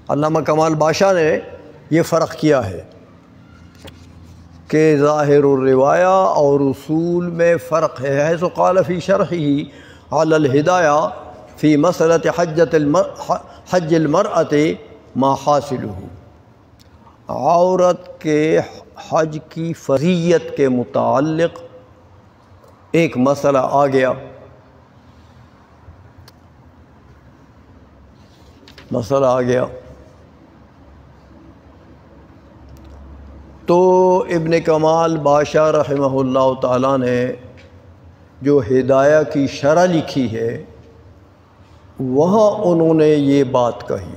علامہ کمال باشا نے یہ فرق کیا ہے کہ ظاہر الروایہ اور اصول میں فرق ہے، حیث قال فی شرحہ علی الہدایہ فی مسئلۃ حج المرأۃ ما حاصلہ، عورت کے حج کی فریضت کے متعلق ایک مسئلہ آ گیا، تو ابن کمال باشا رحمہ اللہ تعالیٰ نے جو ہدایہ کی شرح لکھی ہے وہاں انہوں نے یہ بات کہی،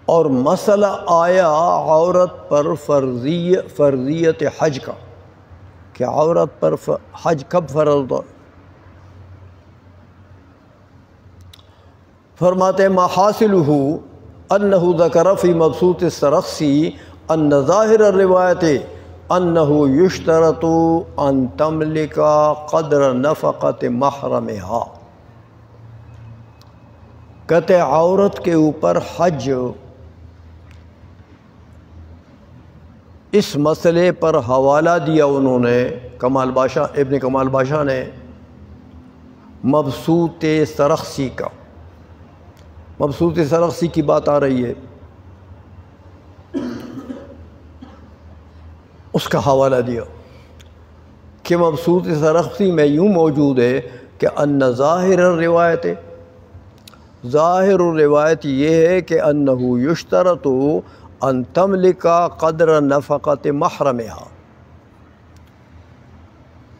اور مسئلہ آیا عورت پر فرضیت حج کا، کہ عورت پر حج کب فرض ہوتا، فرماتے ہیں ما حاصلہ انہ ذکر فی مبسوط السرخسی ان ظاہر الروایت انہ یشترط ان تملک قدر نفقت محرمہا، کہتے ہیں عورت کے اوپر حج اس مسئلے پر حوالہ دیا انہوں نے ابن کمال باشا نے مبسوط سرخسی کا، مبسوط سرخسی کی بات آ رہی ہے، اس کا حوالہ دیا کہ مبسوط سرخسی میں یوں موجود ہے کہ ان ظاہر الروایت، ظاہر الروایت یہ ہے کہ انہ یشترط ان تملک قدر نفقت محرمہا،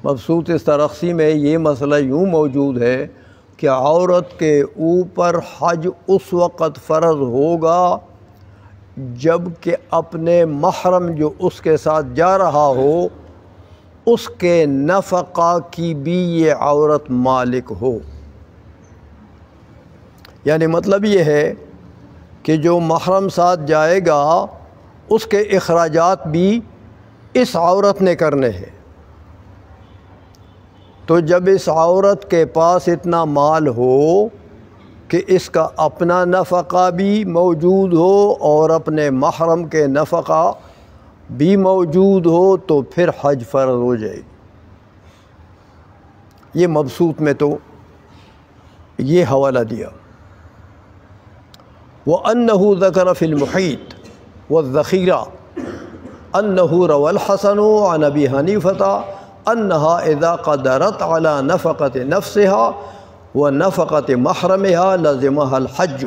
مبسوط استرخسی میں یہ مسئلہ یوں موجود ہے کہ عورت کے اوپر حج اس وقت فرض ہوگا جب کہ اپنے محرم جو اس کے ساتھ جا رہا ہو اس کے نفقہ کی بھی یہ عورت مالک ہو۔ یعنی مطلب یہ ہے کہ جو محرم ساتھ جائے گا اس کے اخراجات بھی اس عورت نے کرنے ہیں۔ تو جب اس عورت کے پاس اتنا مال ہو کہ اس کا اپنا نفقہ بھی موجود ہو اور اپنے محرم کے نفقہ بھی موجود ہو تو پھر حج فرض ہو جائے گی۔ یہ مبسوط میں تو یہ حوالہ دیا۔ وَأَنَّهُ ذَكَرَ فِي الْمُحِيطِ وَالذَّخِيرَةِ أَنَّهُ رَوَى الْحَسَنُ عَنْ أَبِي حَنِيفَةَ أَنَّهَا إِذَا قَدَرَتْ عَلَى نَفَقَةِ نَفْسِهَا وَنَفَقَةِ مَحْرَمِهَا لَزِمَهَا الْحَجُّ۔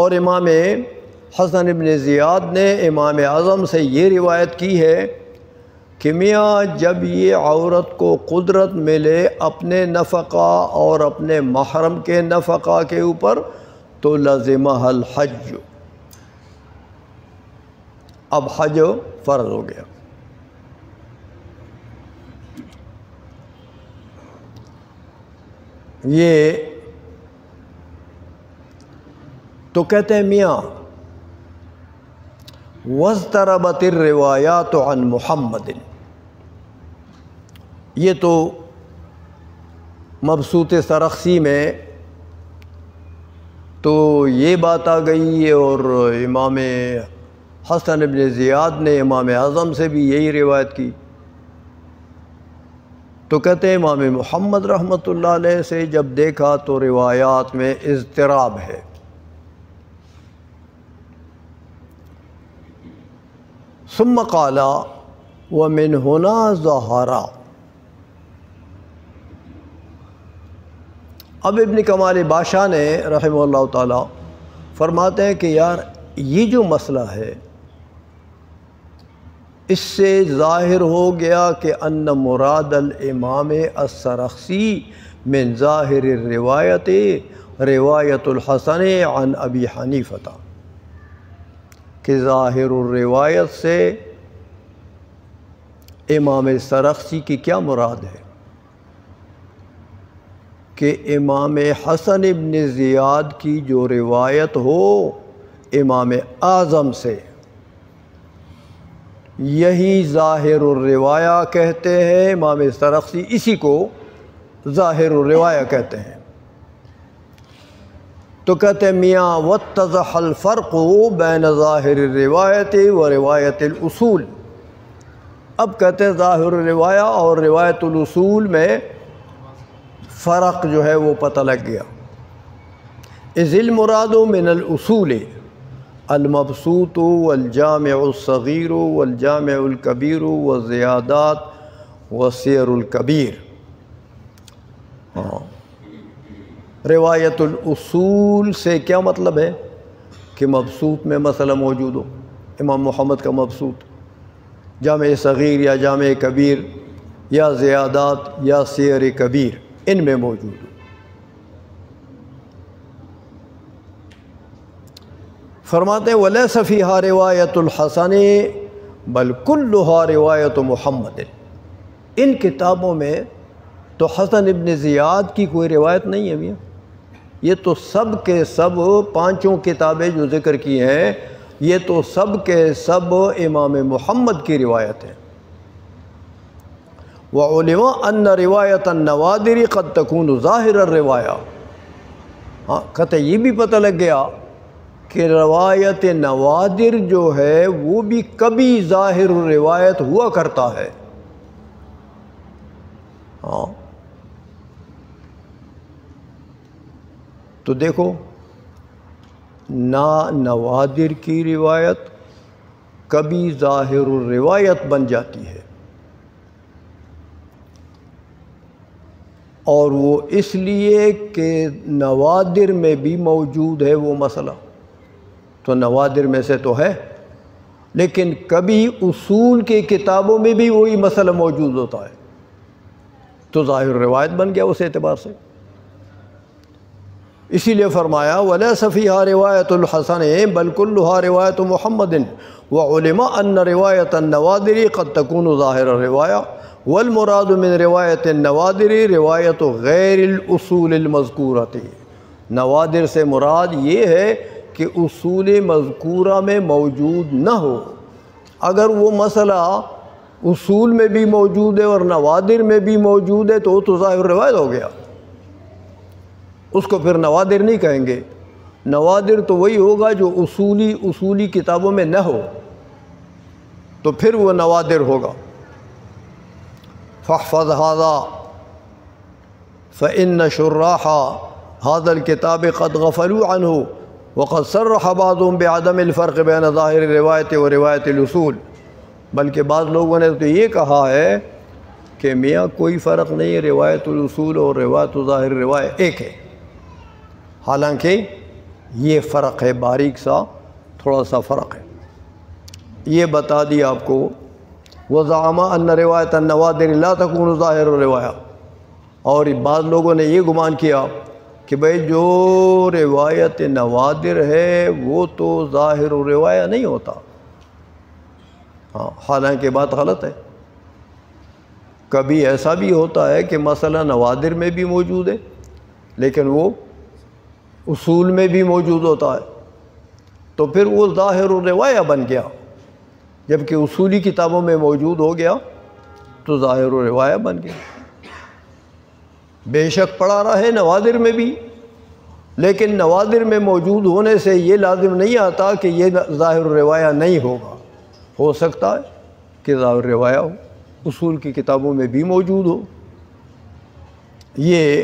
اور امام حسن ابن زیاد نے امام اعظم سے یہ روایت کی ہے کہ میاں جب یہ عورت کو قدرت ملے اپنے نفقہ اور اپنے محرم کے نفقہ کے اوپر تو لازمہ الحج، اب حج فرض ہو گیا۔ یہ تو کہتے ہیں میاں وَاضْطَرَبَتِ الرِّوَایَاتُ عَنْ مُحَمَّدٍ، یہ تو مبسوط سرخسی میں تو یہ بات آ گئی، اور امام حسن ابن زیاد نے امام اعظم سے بھی یہی روایت کی۔ تو کہتے ہیں امام محمد رحمۃ اللہ علیہ سے جب دیکھا تو روایات میں اضطراب ہے۔ ثم قال ومن هنا ظہر، اب ابن کمال بادشاہ نے رحمہ اللہ تعالی فرماتے ہیں کہ یار یہ جو مسئلہ ہے اس سے ظاہر ہو گیا کہ ان مراد الامام السرخسی من ظاہر الروایت روایت الحسن عن ابی حنیفہ، کہ ظاہر الروایت سے امام سرخسی کی کیا مراد ہے کہ امام حسن ابن زیاد کی جو روایت ہو امام اعظم سے، یہی ظاہر الروایہ کہتے ہیں امام سرخسی، اسی کو ظاہر الروایہ کہتے ہیں۔ تو کہتے ہیں میاں واتضح الفرق بین ظاہر الروایت و روایت الاصول، اب کہتے ہیں ظاہر الروایہ اور روایت الاصول میں فرق جو ہے وہ پتہ لگ گیا۔ اذ المراد من الاصول المبسوط والجامع الصغیر والجامع الکبیر والزیادات والسیر الکبیر۔ روایت الاصول سے کیا مطلب ہے کہ مبسوط میں مسئلہ موجود ہو، امام محمد کا مبسوط جامع صغیر یا جامع کبیر یا زیادات یا سیر کبیر ان میں موجود ہو۔ فرماتے ہیں وَلَيْسَ فِيهَا روایت الحسن بل كلها روایت محمد، ان کتابوں میں تو حسن ابن زیاد کی کوئی روایت نہیں ہے میاں، یہ تو سب کے سب پانچوں کتابیں جو ذکر کی ہیں یہ تو سب کے سب امام محمد کی روایت ہیں۔ وعلم ان روایت النوادر قد تكون ظاہر الروایہ، ہاں کہتے یہ بھی پتہ لگ گیا کہ روایت نوادر جو ہے وہ بھی کبھی ظاہر روایت ہوا کرتا ہے۔ ہاں تو دیکھو نوادر کی روایت کبھی ظاہر الروایت بن جاتی ہے، اور وہ اس لیے کہ نوادر میں بھی موجود ہے وہ مسئلہ، تو نوادر میں سے تو ہے، لیکن کبھی اصول کے کتابوں میں بھی وہی مسئلہ موجود ہوتا ہے۔ تو ظاہر روایت بن گیا اس اعتبار سے۔ اسی لیے فرمایا وَلَيْسَ فِيهَا رِوَایَةُ الْحَسَنِ بَلْ كُلُّهَا رِوَایَةُ مُحَمَّدٍ وَعُلِمَ أَنَّ رِوَایَةَ النَّوَادِرِ قَدْ تَكُونُ ظَاهِرَ الرِّوَایَةِ وَالْمُرَادُ مِنْ رِوَایَةِ النَّوَادِرِ رِوَایَةُ غَیْرِ الْأُصُولِ الْمَذْکُورَةِ، نوادر سے مراد یہ ہے کہ اصول مذکورہ میں موجود نہ ہو۔ اگر وہ مسئلہ اصول میں بھی موجود ہے اور نوادر میں بھی موجود ہے تو وہ تو ظاہر روایت ہو گیا، اس کو پھر نوادر نہیں کہیں گے۔ نوادر تو وہی ہوگا جو اصولی کتابوں میں نہ ہو، تو پھر وہ نوادر ہوگا۔ فاحفظ هذا فإن شراح هذا الكتاب قد غفلوا عنه وقد صرح بعضهم بعدم الفرق بين ظاہر الروایت و روایت الاصول، بلکہ بعض لوگوں نے تو یہ کہا ہے کہ میاں کوئی فرق نہیں ہے، روایت الاصول اور روایت ظاہر روایت ایک ہے، حالانکہ یہ فرق ہے، باریک سا تھوڑا سا فرق ہے۔ یہ بتا دیا آپ کو۔ وَزَعَمَ أَنَّ رِوَایَةَ النَّوَادِرِ لَا تَكُونُ ظَاهِرُ الرِّوَایَةِ، اور بعض لوگوں نے یہ گمان کیا کہ بھئی جو روایت نوادر ہے وہ تو ظاہر الروایہ نہیں ہوتا، حالانکہ بات غلط ہے۔ کبھی ایسا بھی ہوتا ہے کہ مسئلہ نوادر میں بھی موجود ہے لیکن وہ اصول میں بھی موجود ہوتا ہے، تو پھر وہ ظاہر الروایہ بن گیا، جبکہ اصولی کتابوں میں موجود ہو گیا تو ظاہر الروایہ بن گیا۔ بے شک پڑھا رہے نوادر میں بھی، لیکن نوادر میں موجود ہونے سے یہ لازم نہیں آتا کہ یہ ظاہر الروایہ نہیں ہوگا، ہو سکتا ہے کہ ظاہر روایہ ہو، اصول کی کتابوں میں بھی موجود ہو۔ یہ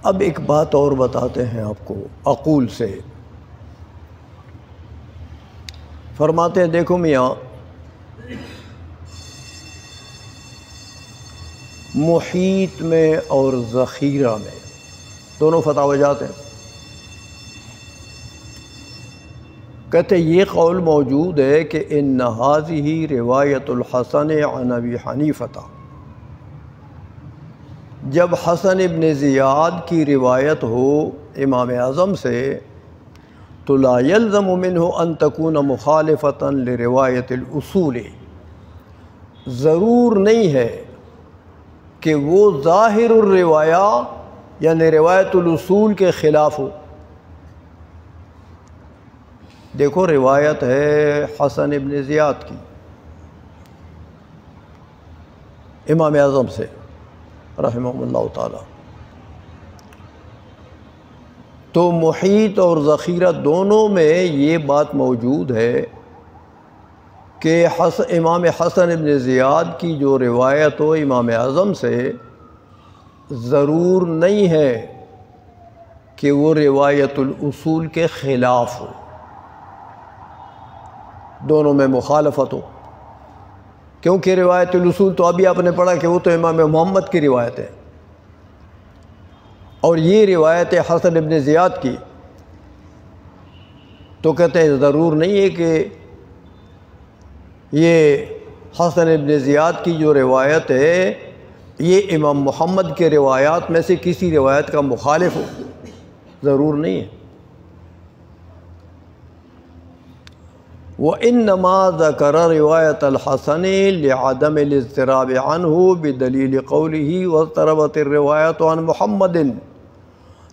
اب ایک بات اور بتاتے ہیں آپ کو عقول سے۔ فرماتے ہیں دیکھو میاں، محیط میں اور ذخیرہ میں دونوں فتاوی جات ہیں۔ کہتے یہ قول موجود ہے کہ ان هذه روایت الحسن عن ابی حنیفہ، جب حسن ابن زیاد کی روایت ہو امام اعظم سے تو لا یلزم منہ ان تکون مخالفتا لروایت الاصول، ضرور نہیں ہے کہ وہ ظاہر الروایہ یعنی روایت الاصول کے خلاف ہو۔ دیکھو روایت ہے حسن ابن زیاد کی امام اعظم سے رحمہ اللہ تعالی، تو محیط اور ذخیرہ دونوں میں یہ بات موجود ہے کہ امام حسن ابن زیاد کی جو روایت ہو امام اعظم سے ضرور نہیں ہے کہ وہ روایت الاصول کے خلاف ہو، دونوں میں مخالفت ہو، کیونکہ روایت الاصول تو ابھی آپ نے پڑھا کہ وہ تو امام محمد کی روایت ہے، اور یہ روایت حسن ابن زیاد کی، تو کہتے ہیں ضرور نہیں ہے کہ یہ حسن ابن زیاد کی جو روایت ہے یہ امام محمد کے روایات میں سے کسی روایت کا مخالف ہو، ضرور نہیں ہے۔ وَإِنَّمَا ذَكَرَ رِوَایَةَ الْحَسَنِ لِعَدَمِ الْاضْطِرَابِ عَنْهُ بِدَلِيلِ قَوْلِهِ وَاضْطَرَبَتِ الرِّوَایَةُ عَنْ مُحَمَّدٍ،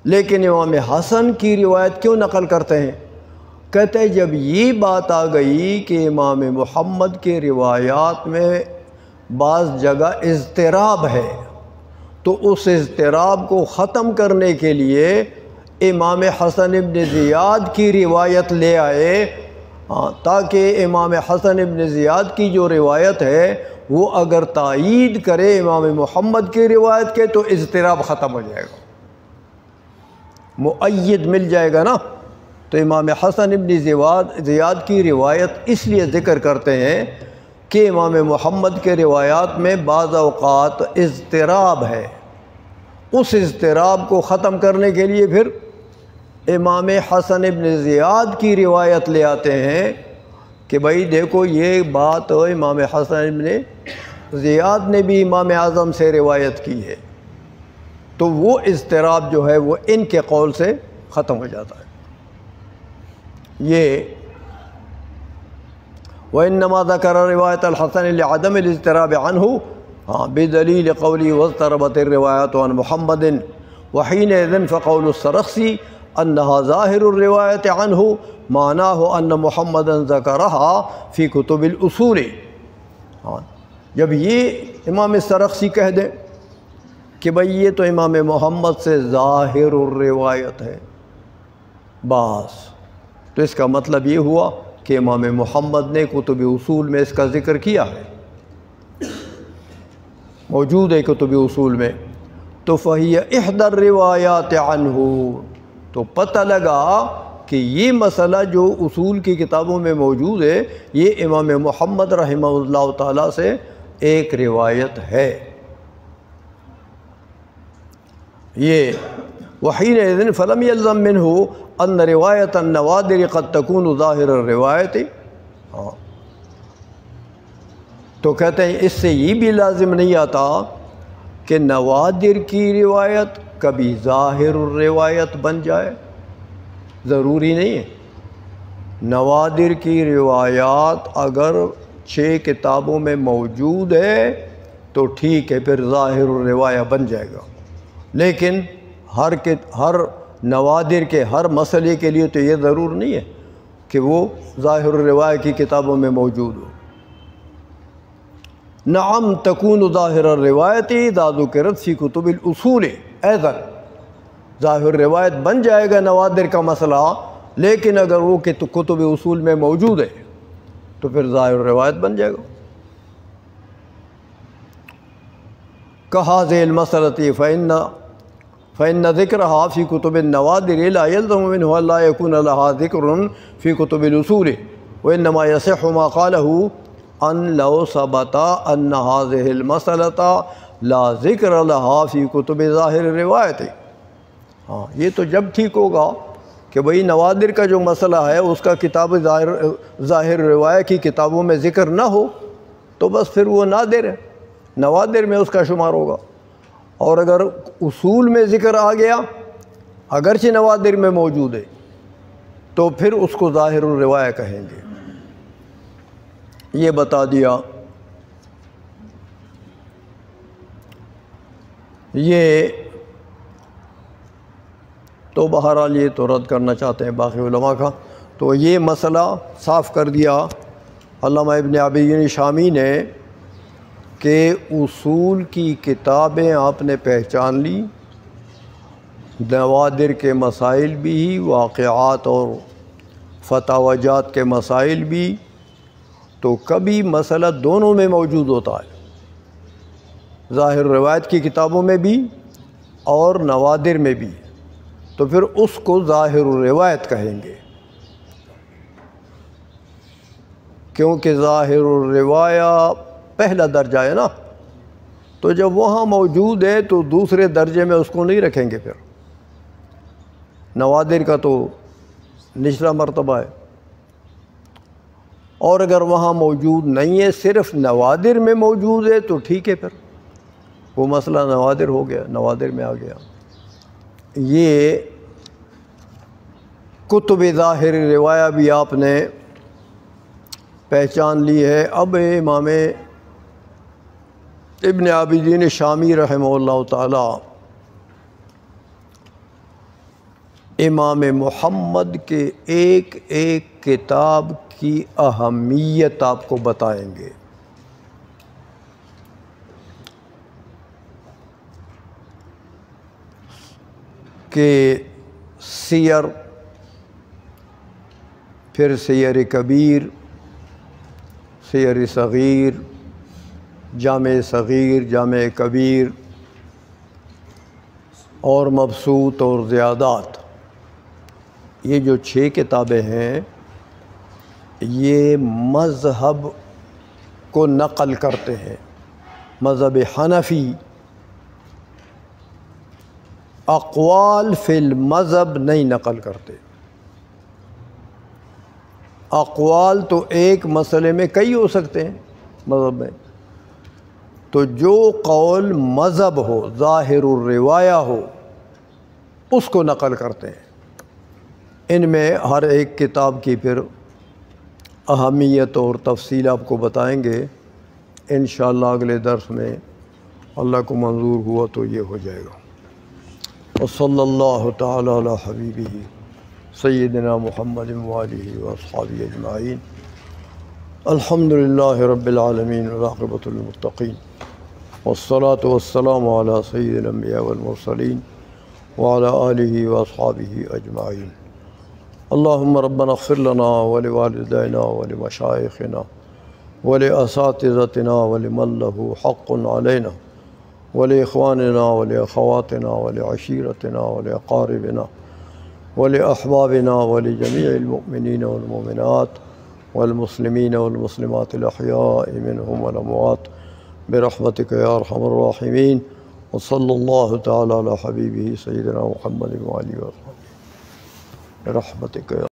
لیکن امام حسن کی روایت کیوں نقل کرتے ہیں؟ کہتے ہیں جب یہ بات آ گئی کہ امام محمد کے روایات میں بعض جگہ اضطراب ہے، تو اس اضطراب کو ختم کرنے کے لیے امام حسن ابن زیاد کی روایت لے آئے، تاکہ امام حسن ابن زیاد کی جو روایت ہے وہ اگر تائید کرے امام محمد کی روایت کے تو اضطراب ختم ہو جائے گا، مؤید مل جائے گا نا۔ تو امام حسن ابن زیاد کی روایت اس لیے ذکر کرتے ہیں کہ امام محمد کے روایات میں بعض اوقات اضطراب ہے، اس اضطراب کو ختم کرنے کے لیے پھر امام حسن ابن زیاد کی روایت لے آتے ہیں کہ بھائی دیکھو یہ بات امام حسن ابن زیاد نے بھی امام اعظم سے روایت کی ہے، تو وہ اضطراب جو ہے وہ ان کے قول سے ختم ہو جاتا ہے۔ یہ وَإِنَّمَا ذَكَرَ رِوَایَةَ الْحَسَنِ لِعَدَمِ الْاضْطِرَابِ عَنْهُ بِدَلِيلِ قَوْلِهِ وَاضْطَرَبَتِ الرِّوَایَةُ عَنْ مُحَمَّدٍ وَحِينَئِذٍ فَقَوْلُ السَّرَخْسِي أَنَّهَا ظَاهِرُ الرِّوَایَةِ عَنْهُ مَعْنَاهُ أَنَّ مُحَمَّدًا ذَكَرَهَا فِي كُتُبِ الْأُصُولِ۔ جب یہ امام سرخسی کہہ دیں کہ بھئی یہ تو امام محمد سے ظاہر الروایت ہے، بس تو اس کا مطلب یہ ہوا کہ امام محمد نے کتب اصول میں اس کا ذکر کیا ہے، موجود ہے کتب اصول میں، تو فہی احدى الروایات عنہ، تو پتہ لگا کہ یہ مسئلہ جو اصول کی کتابوں میں موجود ہے یہ امام محمد رحمہ اللہ تعالیٰ سے ایک روایت ہے۔ یہ وحینئذ فلم یلزم منہ ان روایت النوادر قد تکون ظاہر الروایت، تو کہتے ہیں اس سے یہ بھی لازم نہیں آتا کہ نوادر کی روایت کبھی ظاہر الروایت بن جائے، ضروری نہیں ہے۔ نوادر کی روایات اگر 6 کتابوں میں موجود ہے تو ٹھیک ہے، پھر ظاہر الروایہ بن جائے گا، لیکن ہر نوادر کے ہر مسئلے کے لیے تو یہ ضرور نہیں ہے کہ وہ ظاہر الروایہ کی کتابوں میں موجود ہو۔ نعم تکون ظاہر الروایت اذا ذکرت فی کتب الاصول ایضا، ظاہر روایت بن جائے گا نوادر کا مسئلہ، لیکن اگر وہ کتب اصول میں موجود ہے تو پھر ظاہر روایت بن جائے گا۔ كهذه المسألة فإن ذكرها في كتب النوادر لا يلزم منه أن لا يكون لها ذكر في كتب الأصول، وإنما يصح ما قاله أن لو ثبت أن هذه المسألة لا ذكر لها في كتب ظاهر الروایت۔ یہ تو جب ٹھیک ہوگا کہ بھئی نوادر کا جو مسئلہ ہے اس کا کتاب ظاہر روایہ کی کتابوں میں ذکر نہ ہو تو بس پھر وہ نادر ہے، نوادر میں اس کا شمار ہوگا، اور اگر اصول میں ذکر آ گیا اگرچہ نوادر میں موجود ہے تو پھر اس کو ظاہر الروایہ کہیں گے۔ یہ بتا دیا۔ یہ تو بہرحال یہ تو رد کرنا چاہتے ہیں باقی علماء کا، تو یہ مسئلہ صاف کر دیا علامہ ابن عبی شامی نے کہ اصول کی کتابیں آپ نے پہچان لی، نوادر کے مسائل بھی، واقعات اور فتاوجات کے مسائل بھی، تو کبھی مسئلہ دونوں میں موجود ہوتا ہے، ظاہر روایت کی کتابوں میں بھی اور نوادر میں بھی، تو پھر اس کو ظاہر الروایت کہیں گے، کیونکہ ظاہر الروایہ پہلا درجہ ہے نا، تو جب وہاں موجود ہے تو دوسرے درجے میں اس کو نہیں رکھیں گے، پھر نوادر کا تو نچلا مرتبہ ہے، اور اگر وہاں موجود نہیں ہے صرف نوادر میں موجود ہے تو ٹھیک ہے، پھر وہ مسئلہ نوادر ہو گیا، نوادر میں آ گیا۔ یہ کتب ظاہر روایہ بھی آپ نے پہچان لی ہے۔ اب امام ابن عابدین شامی رحمہ اللہ تعالی امام محمد کے ایک ایک کتاب کی اہمیت آپ کو بتائیں گے۔ کہ سیر، پھر سیر کبیر، سیر صغیر، جامع صغیر، جامع کبیر، اور مبسوط اور زیادات، یہ جو 6 کتابیں ہیں یہ مذہب کو نقل کرتے ہیں، مذہب حنفی اقوال فی المذہب نہیں نقل کرتے۔ اقوال تو ایک مسئلے میں کئی ہو سکتے ہیں مذہب میں، تو جو قول مذہب ہو، ظاہر الروایہ ہو، اس کو نقل کرتے ہیں۔ ان میں ہر ایک کتاب کی پھر اہمیت اور تفصیل آپ کو بتائیں گے انشاءاللہ اگلے درس میں، اللہ کو منظور ہوا تو یہ ہو جائے گا۔ وصلی اللہ تعالی علی حبیبہ سیدنا محمد وآلہ واصحابہ اجمعین۔ الحمد للہ رب العالمین والعاقبۃ للمتقین، والصلاة والسلام علی سید الانبیاء والمرسلین وعلی آلہ واصحابہ اجمعین۔ اللہم ربنا اغفر لنا ولوالدینا ولمشائخنا ولاساتذتنا ولمن له حق علینا ولإخواننا ولأخواتنا ولعشيرتنا ولأقاربنا ولأحبابنا ولجميع المؤمنين والمؤمنات والمسلمين والمسلمات الأحياء منهم والأموات برحمتك يا أرحم الراحمين، وصلى الله تعالى على حبيبه سيدنا محمد وآله وصحبه برحمتك يا